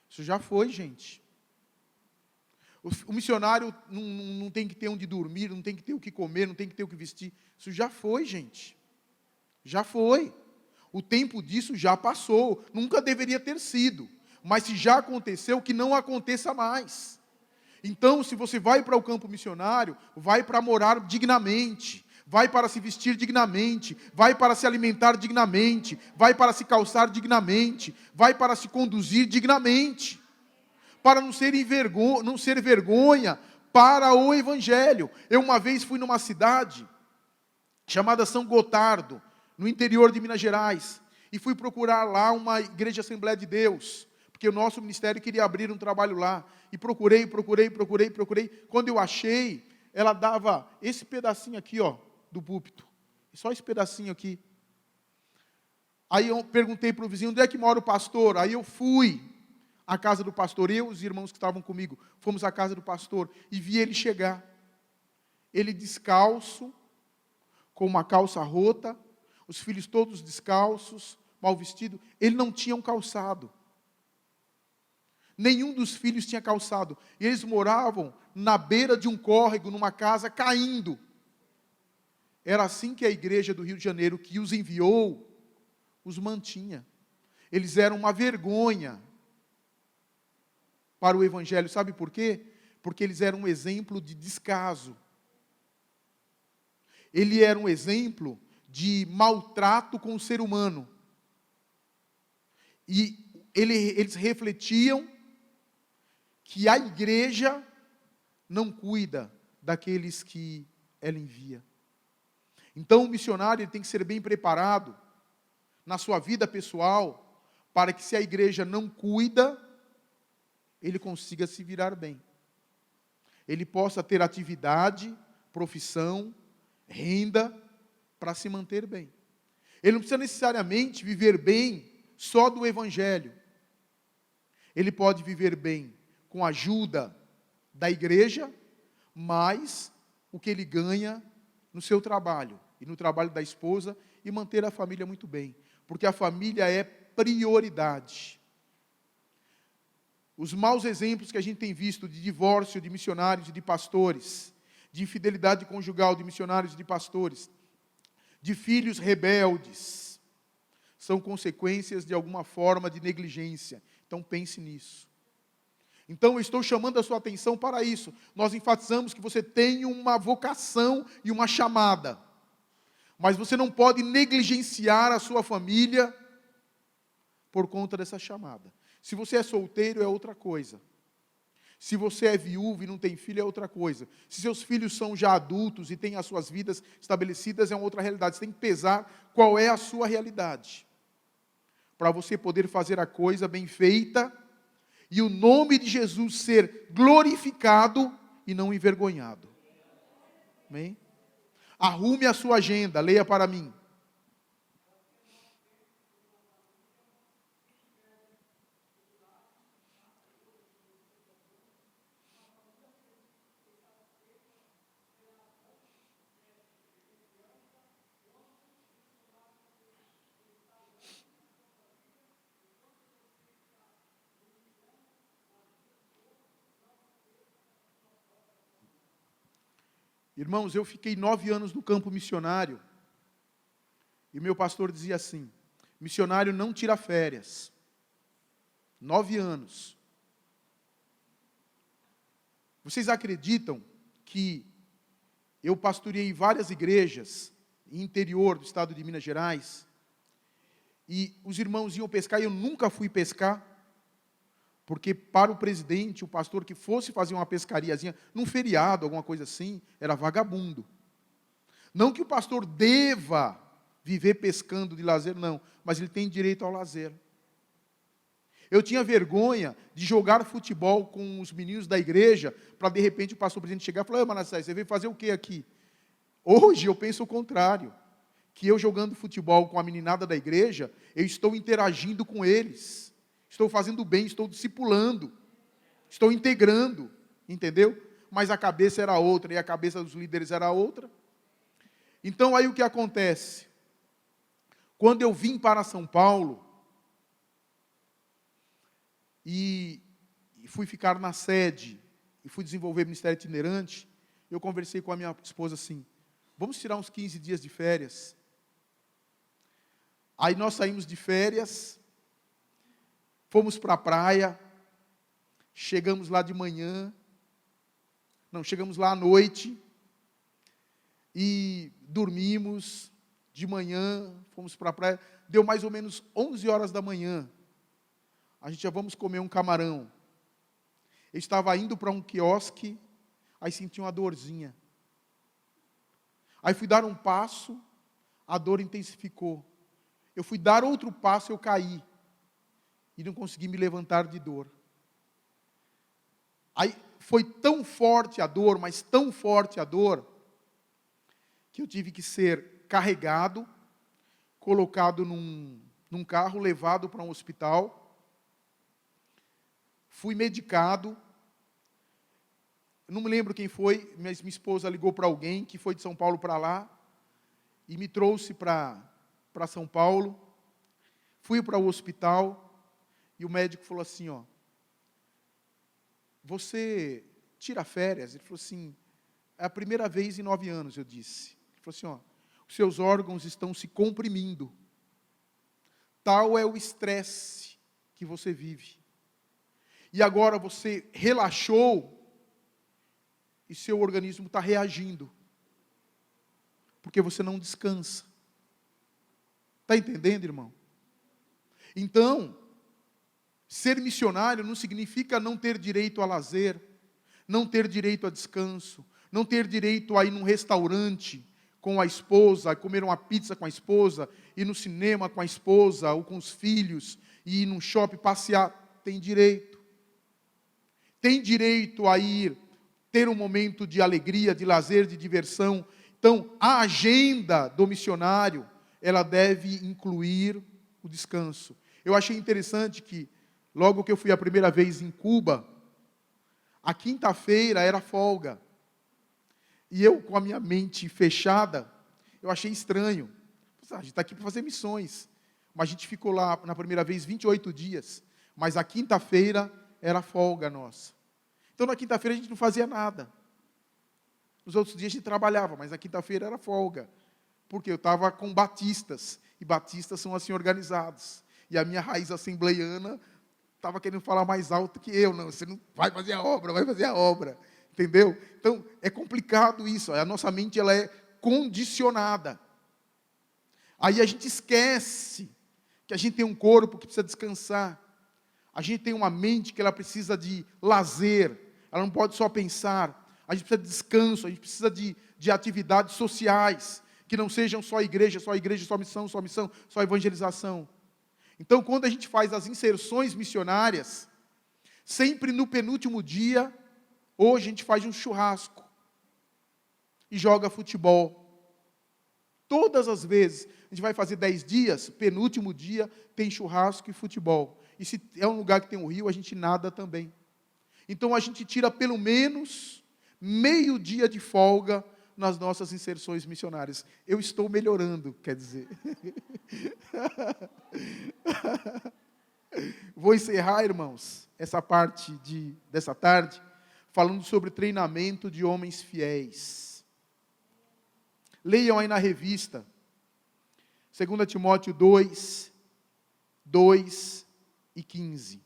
Isso já foi, gente. O missionário não tem que ter onde dormir, não tem que ter o que comer, não tem que ter o que vestir. Isso já foi, gente. Já foi. O tempo disso já passou. Nunca deveria ter sido. Mas se já aconteceu, que não aconteça mais. Então, se você vai para o campo missionário, vai para morar dignamente, vai para se vestir dignamente, vai para se alimentar dignamente, vai para se calçar dignamente, vai para se conduzir dignamente, para não ser vergonha para o Evangelho. Eu uma vez fui numa cidade chamada São Gotardo, no interior de Minas Gerais, e fui procurar lá uma igreja Assembleia de Deus, porque o nosso ministério queria abrir um trabalho lá, e procurei. Quando eu achei, ela dava esse pedacinho aqui, ó, do púlpito, só esse pedacinho aqui. Aí eu perguntei para o vizinho: onde é que mora o pastor? Aí eu fui à casa do pastor, eu e os irmãos que estavam comigo, fomos à casa do pastor, e vi ele chegar, ele descalço, com uma calça rota, os filhos todos descalços, mal vestidos. Ele não tinha um calçado. Nenhum dos filhos tinha calçado. E eles moravam na beira de um córrego, numa casa caindo. Era assim que a igreja do Rio de Janeiro, que os enviou, os mantinha. Eles eram uma vergonha para o Evangelho. Sabe por quê? Porque eles eram um exemplo de descaso. Ele era um exemplo de maltrato com o ser humano. E eles refletiam que a igreja não cuida daqueles que ela envia. Então o missionário ele tem que ser bem preparado na sua vida pessoal, para que, se a igreja não cuida, ele consiga se virar bem. Ele possa ter atividade, profissão, renda, para se manter bem. Ele não precisa necessariamente viver bem só do Evangelho. Ele pode viver bem com a ajuda da igreja, mas o que ele ganha no seu trabalho e no trabalho da esposa, e manter a família muito bem, porque a família é prioridade. Os maus exemplos que a gente tem visto de divórcio de missionários e de pastores, de infidelidade conjugal de missionários e de pastores, de filhos rebeldes, são consequências de alguma forma de negligência. Então pense nisso. Então eu estou chamando a sua atenção para isso. Nós enfatizamos que você tem uma vocação e uma chamada, mas você não pode negligenciar a sua família por conta dessa chamada. Se você é solteiro, é outra coisa. Se você é viúvo e não tem filho, é outra coisa. Se seus filhos são já adultos e têm as suas vidas estabelecidas, é uma outra realidade. Você tem que pesar qual é a sua realidade, para você poder fazer a coisa bem feita e o nome de Jesus ser glorificado e não envergonhado. Amém? Arrume a sua agenda, leia para mim. Irmãos, eu fiquei 9 anos no campo missionário, e meu pastor dizia assim: missionário não tira férias. 9 anos. Vocês acreditam que eu pastoreei várias igrejas no interior do estado de Minas Gerais, e os irmãos iam pescar e eu nunca fui pescar, porque para o presidente, o pastor que fosse fazer uma pescariazinha, num feriado, alguma coisa assim, era vagabundo. Não que o pastor deva viver pescando de lazer, não, mas ele tem direito ao lazer. Eu tinha vergonha de jogar futebol com os meninos da igreja, para de repente o pastor presidente chegar e falar: Manassés, você veio fazer o que aqui? Hoje eu penso o contrário, que eu jogando futebol com a meninada da igreja, eu estou interagindo com eles, estou fazendo bem, estou discipulando, estou integrando, entendeu? Mas a cabeça era outra, e a cabeça dos líderes era outra. Então aí o que acontece? Quando eu vim para São Paulo, e fui ficar na sede, e fui desenvolver ministério itinerante, eu conversei com a minha esposa assim: vamos tirar uns 15 dias de férias. Aí nós saímos de férias, fomos para a praia, chegamos lá de manhã, chegamos lá à noite, e dormimos, de manhã, fomos para a praia, deu mais ou menos 11 horas da manhã, a gente já vamos comer um camarão. Eu estava indo para um quiosque, aí senti uma dorzinha. Aí fui dar um passo, a dor intensificou. Eu fui dar outro passo, eu caí. E não consegui me levantar de dor. Aí foi tão forte a dor, mas tão forte a dor, que eu tive que ser carregado, colocado num carro, levado para um hospital. Fui medicado. Não me lembro quem foi, mas minha esposa ligou para alguém que foi de São Paulo para lá e me trouxe para São Paulo. Fui para o hospital e o médico falou assim: você tira férias? Ele falou assim: é a primeira vez em 9 anos, eu disse. Ele falou assim: os seus órgãos estão se comprimindo. Tal é o estresse que você vive. E agora você relaxou e seu organismo está reagindo, porque você não descansa. Está entendendo, irmão? Então, ser missionário não significa não ter direito a lazer, não ter direito a descanso, não ter direito a ir num restaurante com a esposa, a comer uma pizza com a esposa, ir no cinema com a esposa ou com os filhos, e ir num shopping passear. Tem direito. Tem direito a ir ter um momento de alegria, de lazer, de diversão. Então, a agenda do missionário, ela deve incluir o descanso. Eu achei interessante que, logo que eu fui a primeira vez em Cuba, a quinta-feira era folga. E eu, com a minha mente fechada, eu achei estranho. A gente está aqui para fazer missões. Mas a gente ficou lá, na primeira vez, 28 dias. Mas a quinta-feira era folga nossa. Então, na quinta-feira, a gente não fazia nada. Nos outros dias, a gente trabalhava, mas na quinta-feira era folga. Porque eu estava com batistas. E batistas são assim organizados. E a minha raiz assembleiana estava querendo falar mais alto que eu. Não, você não vai fazer a obra, vai fazer a obra. Entendeu? Então, é complicado isso. A nossa mente ela é condicionada. Aí a gente esquece que a gente tem um corpo que precisa descansar. A gente tem uma mente que ela precisa de lazer. Ela não pode só pensar. A gente precisa de descanso. A gente precisa de atividades sociais. Que não sejam só igreja, só missão, só evangelização. Então, quando a gente faz as inserções missionárias, sempre no penúltimo dia, hoje a gente faz um churrasco e joga futebol. Todas as vezes, a gente vai fazer 10 dias, penúltimo dia tem churrasco e futebol. E se é um lugar que tem um rio, a gente nada também. Então a gente tira pelo menos meio dia de folga nas nossas inserções missionárias. Eu estou melhorando, quer dizer. Vou encerrar, irmãos, essa parte dessa tarde, falando sobre treinamento de homens fiéis. Leiam aí na revista, 2 Timóteo 2, 2 e 15.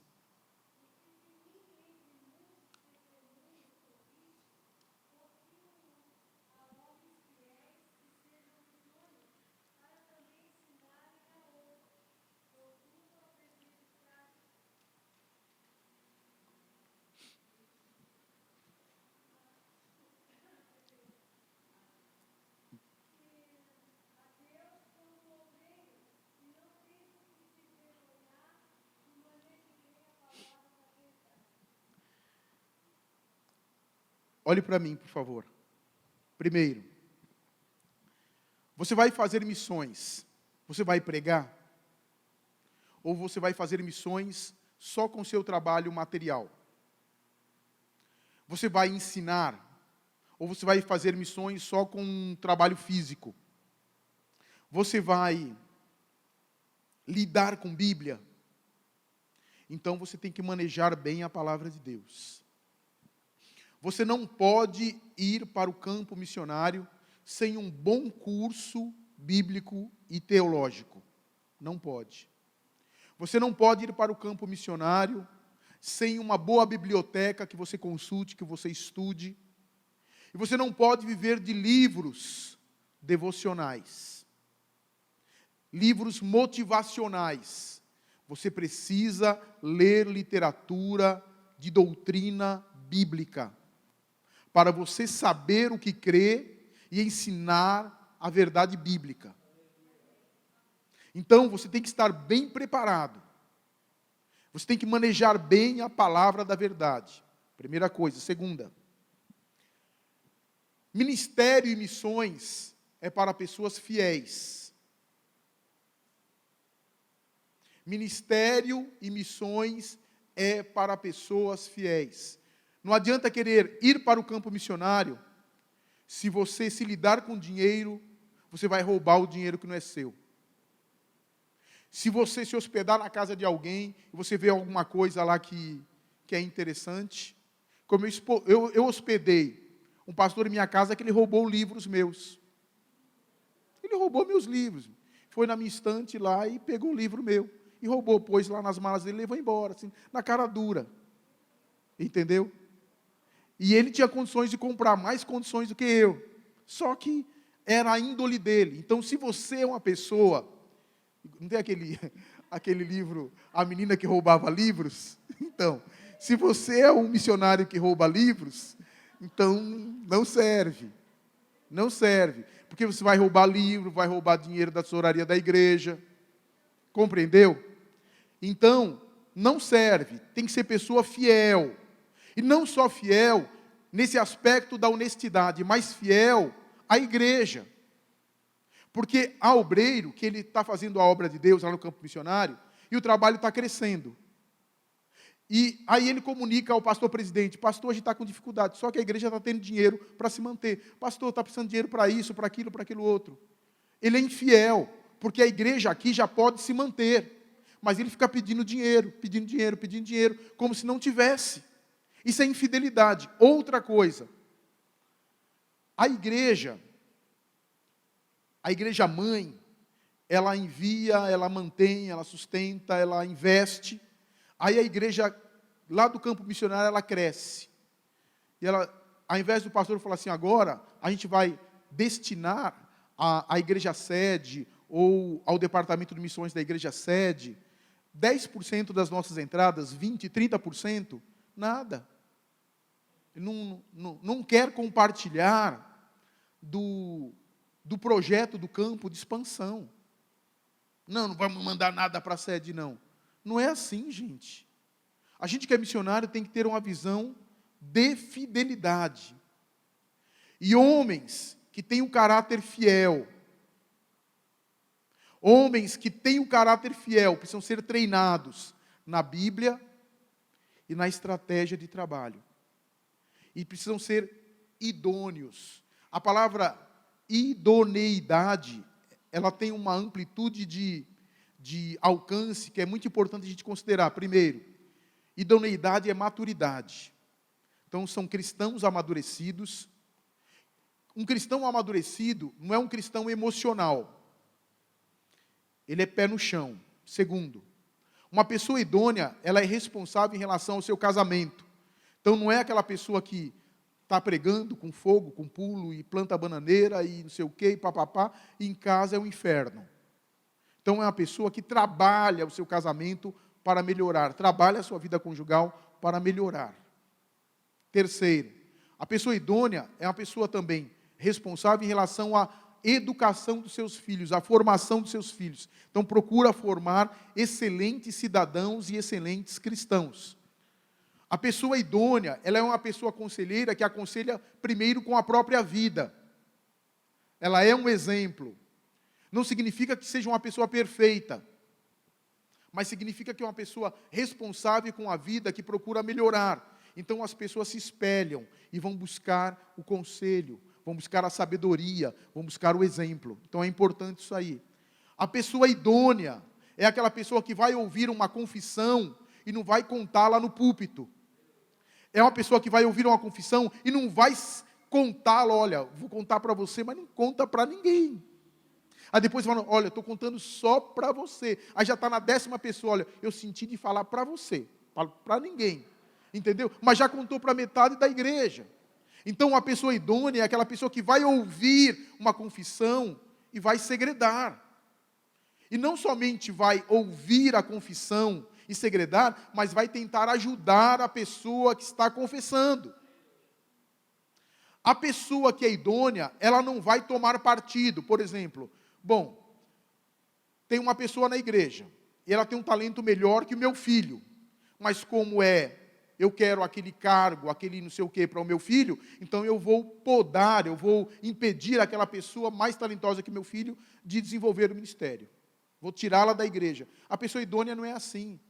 olhe para mim, por favor. Primeiro, você vai fazer missões, você vai pregar? Ou você vai fazer missões só com seu trabalho material? Você vai ensinar? Ou você vai fazer missões só com um trabalho físico? Você vai lidar com Bíblia? Então você tem que manejar bem a palavra de Deus. Você não pode ir para o campo missionário sem um bom curso bíblico e teológico. Não pode. Você não pode ir para o campo missionário sem uma boa biblioteca que você consulte, que você estude. E você não pode viver de livros devocionais, livros motivacionais. Você precisa ler literatura de doutrina bíblica, para você saber o que crê e ensinar a verdade bíblica. Então, você tem que estar bem preparado. Você tem que manejar bem a palavra da verdade. Primeira coisa. Segunda, ministério e missões é para pessoas fiéis. Ministério e missões é para pessoas fiéis. Não adianta querer ir para o campo missionário, se você se lidar com dinheiro, você vai roubar o dinheiro que não é seu. Se você se hospedar na casa de alguém, e você vê alguma coisa lá que é interessante, como eu hospedei um pastor em minha casa que ele roubou livros meus. Ele roubou meus livros. Foi na minha estante lá e pegou o livro meu. E roubou, pôs lá nas malas dele e levou embora, assim, na cara dura. Entendeu? E ele tinha condições de comprar, mais condições do que eu. Só que era a índole dele. Então, se você é uma pessoa... Não tem aquele livro, A Menina que Roubava Livros? Então, se você é um missionário que rouba livros, então não serve. Não serve. Porque você vai roubar livro, vai roubar dinheiro da tesouraria da igreja. Compreendeu? Então, não serve. Tem que ser pessoa fiel. E não só fiel nesse aspecto da honestidade, mas fiel à igreja. Porque há obreiro que ele está fazendo a obra de Deus lá no campo missionário e o trabalho está crescendo. E aí ele comunica ao pastor presidente: pastor, a gente está com dificuldade, só que a igreja está tendo dinheiro para se manter. Pastor, está precisando de dinheiro para isso, para aquilo outro. Ele é infiel, porque a igreja aqui já pode se manter. Mas ele fica pedindo dinheiro, como se não tivesse. Isso é infidelidade. Outra coisa, a igreja mãe, ela envia, ela mantém, ela sustenta, ela investe. Aí a igreja, lá do campo missionário, ela cresce. E ela, ao invés do pastor falar assim, agora a gente vai destinar à igreja sede, ou ao departamento de missões da igreja sede, 10% das nossas entradas, 20%, 30%, nada. Não quer compartilhar do projeto do campo de expansão. Não vamos mandar nada para a sede, não. Não é assim, gente. A gente que é missionário tem que ter uma visão de fidelidade. E homens que têm um caráter fiel, homens que têm um caráter fiel, precisam ser treinados na Bíblia e na estratégia de trabalho. E precisam ser idôneos. A palavra idoneidade, ela tem uma amplitude de alcance que é muito importante a gente considerar. Primeiro, idoneidade é maturidade. Então, são cristãos amadurecidos. Um cristão amadurecido não é um cristão emocional. Ele é pé no chão. Segundo, uma pessoa idônea, ela é responsável em relação ao seu casamento. Então, não é aquela pessoa que está pregando com fogo, com pulo, e planta bananeira, e não sei o quê, e papapá, e em casa é um inferno. Então, é uma pessoa que trabalha o seu casamento para melhorar, trabalha a sua vida conjugal para melhorar. Terceiro, a pessoa idônea é uma pessoa também responsável em relação à educação dos seus filhos, à formação dos seus filhos. Então, procura formar excelentes cidadãos e excelentes cristãos. A pessoa idônea, ela é uma pessoa conselheira que aconselha primeiro com a própria vida. Ela é um exemplo. Não significa que seja uma pessoa perfeita, mas significa que é uma pessoa responsável com a vida, que procura melhorar. Então as pessoas se espelham e vão buscar o conselho, vão buscar a sabedoria, vão buscar o exemplo. Então é importante isso aí. A pessoa idônea é aquela pessoa que vai ouvir uma confissão e não vai contá-la no púlpito. É uma pessoa que vai ouvir uma confissão e não vai contá-la, olha, vou contar para você, mas não conta para ninguém. Aí depois fala, olha, estou contando só para você. Aí já está na 10ª pessoa, olha, eu senti de falar para você, para ninguém. Entendeu? Mas já contou para metade da igreja. Então uma pessoa idônea é aquela pessoa que vai ouvir uma confissão e vai segredar. E não somente vai ouvir a confissão e segredar, mas vai tentar ajudar a pessoa que está confessando. A pessoa que é idônea, ela não vai tomar partido. Por exemplo, bom, tem uma pessoa na igreja, e ela tem um talento melhor que o meu filho, mas como eu quero aquele cargo, aquele não sei o que para o meu filho, então eu vou podar, eu vou impedir aquela pessoa mais talentosa que meu filho de desenvolver o ministério. Vou tirá-la da igreja. A pessoa idônea não é assim.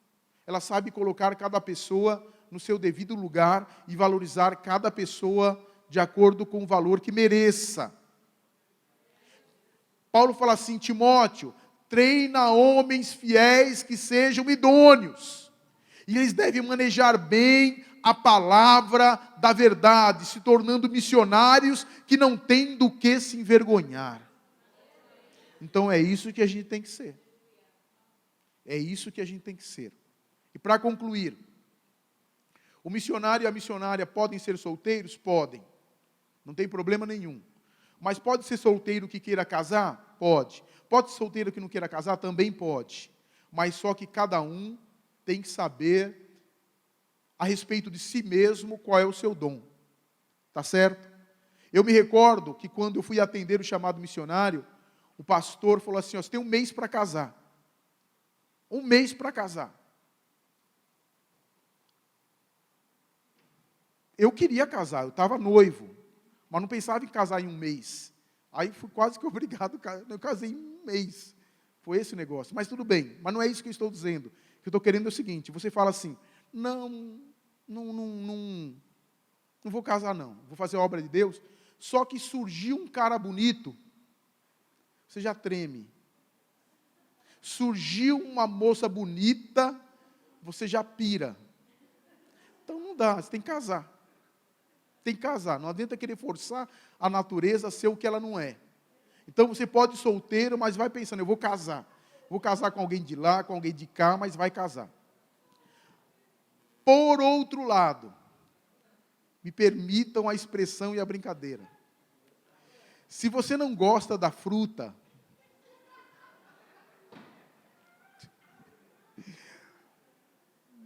Ela sabe colocar cada pessoa no seu devido lugar e valorizar cada pessoa de acordo com o valor que mereça. Paulo fala assim, Timóteo, treina homens fiéis que sejam idôneos. E eles devem manejar bem a palavra da verdade, se tornando missionários que não têm do que se envergonhar. Então é isso que a gente tem que ser. É isso que a gente tem que ser. E para concluir, o missionário e a missionária podem ser solteiros? Podem. Não tem problema nenhum. Mas pode ser solteiro que queira casar? Pode. Pode ser solteiro que não queira casar? Também pode. Mas só que cada um tem que saber a respeito de si mesmo qual é o seu dom. Tá certo? Eu me recordo que quando eu fui atender o chamado missionário, o pastor falou assim, ó, você tem 1 mês para casar. 1 mês para casar. Eu queria casar, eu estava noivo, mas não pensava em casar em 1 mês. Aí fui quase que obrigado, eu casei em 1 mês. Foi esse o negócio. Mas tudo bem, mas não é isso que eu estou dizendo. O que eu estou querendo é o seguinte, você fala assim, não vou casar não, vou fazer a obra de Deus, só que surgiu um cara bonito, você já treme. Surgiu uma moça bonita, você já pira. Então não dá, você tem que casar. Tem que casar, não adianta querer forçar a natureza a ser o que ela não é. Então você pode ir solteiro, mas vai pensando, eu vou casar. Vou casar com alguém de lá, com alguém de cá, mas vai casar. Por outro lado, me permitam a expressão e a brincadeira. Se você não gosta da fruta,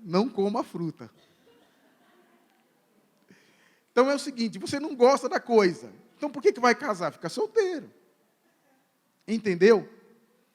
não coma a fruta. Então é o seguinte, você não gosta da coisa, então por que vai casar? Fica solteiro. Entendeu?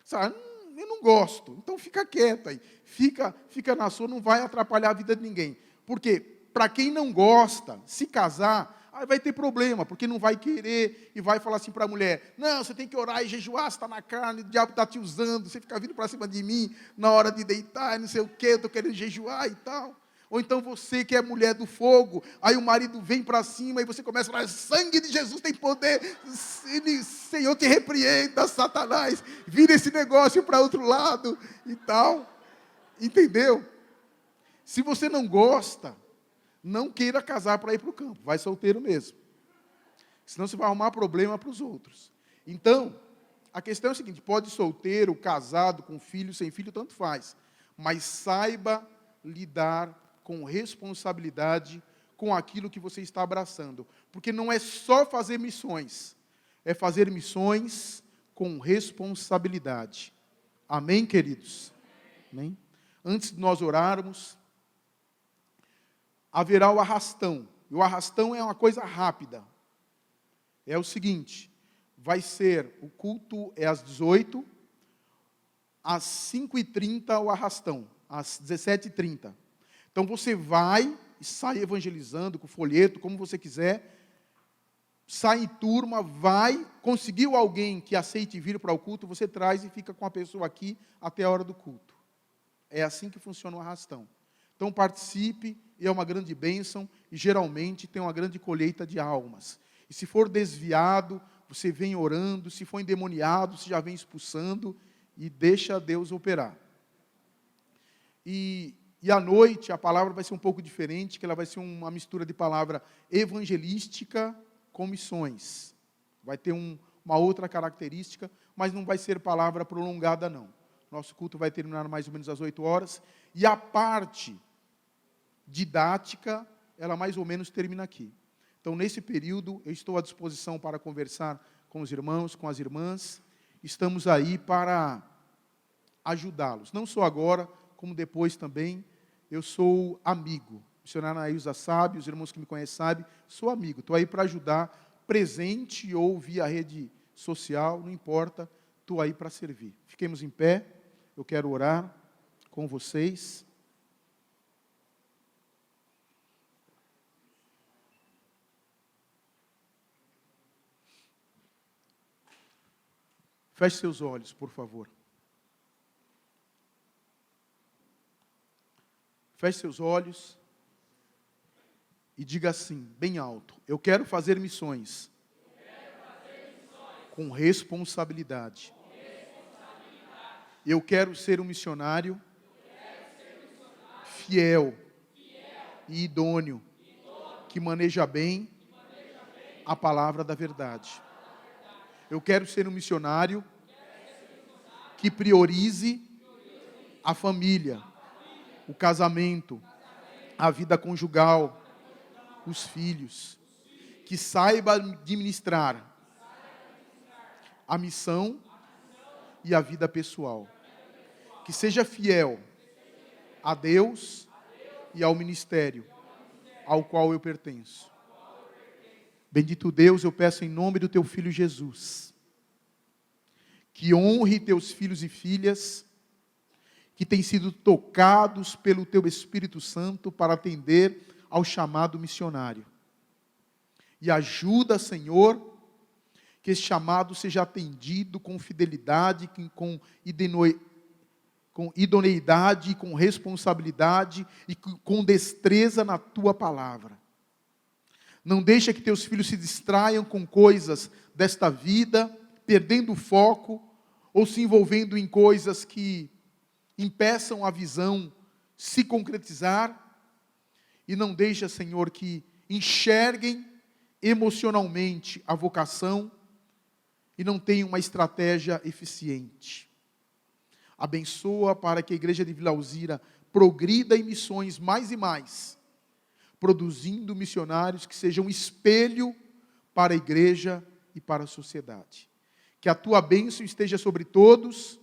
Sabe, eu não gosto, então fica quieto aí. Fica na sua, não vai atrapalhar a vida de ninguém. Porque, para quem não gosta, se casar, aí vai ter problema, porque não vai querer e vai falar assim para a mulher, não, você tem que orar e jejuar, você está na carne, o diabo está te usando, você fica vindo para cima de mim na hora de deitar, não sei o quê, eu estou querendo jejuar e tal. Ou então você que é mulher do fogo, aí o marido vem para cima e você começa a falar, sangue de Jesus tem poder, Senhor te repreenda, Satanás, vira esse negócio para outro lado e tal. Entendeu? Se você não gosta, não queira casar para ir para o campo, vai solteiro mesmo. Senão você vai arrumar problema para os outros. Então, a questão é a seguinte, pode ir solteiro, casado, com filho, sem filho, tanto faz. Mas saiba lidar com responsabilidade com aquilo que você está abraçando. Porque não é só fazer missões, é fazer missões com responsabilidade. Amém, queridos? Amém? Antes de nós orarmos, haverá o arrastão. E o arrastão é uma coisa rápida. É o seguinte, vai ser, o culto é às 18, às 5h30 o arrastão, às 17h30. Então você vai, e sai evangelizando com folheto, como você quiser. Sai em turma, vai, conseguiu alguém que aceite vir para o culto, você traz e fica com a pessoa aqui até a hora do culto. É assim que funciona o arrastão. Então participe, é uma grande bênção, e geralmente tem uma grande colheita de almas. E se for desviado, você vem orando, se for endemoniado, você já vem expulsando, e deixa Deus operar. E à noite, a palavra vai ser um pouco diferente, que ela vai ser uma mistura de palavra evangelística com missões. Vai ter uma outra característica, mas não vai ser palavra prolongada, não. Nosso culto vai terminar mais ou menos às 8 horas, e a parte didática, ela mais ou menos termina aqui. Então, nesse período, eu estou à disposição para conversar com os irmãos, com as irmãs. Estamos aí para ajudá-los. Não só agora, como depois também. Eu sou amigo. O missionário Anaísa sabe, os irmãos que me conhecem sabem, sou amigo. Estou aí para ajudar, presente ou via rede social, não importa, estou aí para servir. Fiquemos em pé, eu quero orar com vocês. Feche seus olhos, por favor. Feche seus olhos e diga assim, bem alto: eu quero fazer missões, com responsabilidade. Eu quero ser um missionário, fiel e idôneo, que maneja bem a palavra da verdade. Eu quero ser um missionário que priorize a família, o casamento, a vida conjugal, os filhos, que saiba administrar a missão e a vida pessoal, que seja fiel a Deus e ao ministério ao qual eu pertenço. Bendito Deus, eu peço em nome do teu Filho Jesus, que honre teus filhos e filhas, que têm sido tocados pelo teu Espírito Santo para atender ao chamado missionário. E ajuda, Senhor, que esse chamado seja atendido com fidelidade, com idoneidade, com responsabilidade e com destreza na tua palavra. Não deixa que teus filhos se distraiam com coisas desta vida, perdendo o foco ou se envolvendo em coisas que impeçam a visão se concretizar. E não deixa, Senhor, que enxerguem emocionalmente a vocação e não tenham uma estratégia eficiente. Abençoa para que a igreja de Vila Alzira progrida em missões mais e mais, produzindo missionários que sejam espelho para a igreja e para a sociedade. Que a tua bênção esteja sobre todos,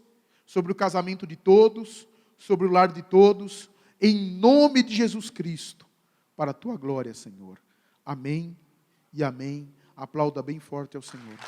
sobre o casamento de todos, sobre o lar de todos, em nome de Jesus Cristo, para a tua glória, Senhor. Amém e amém. Aplauda bem forte ao Senhor.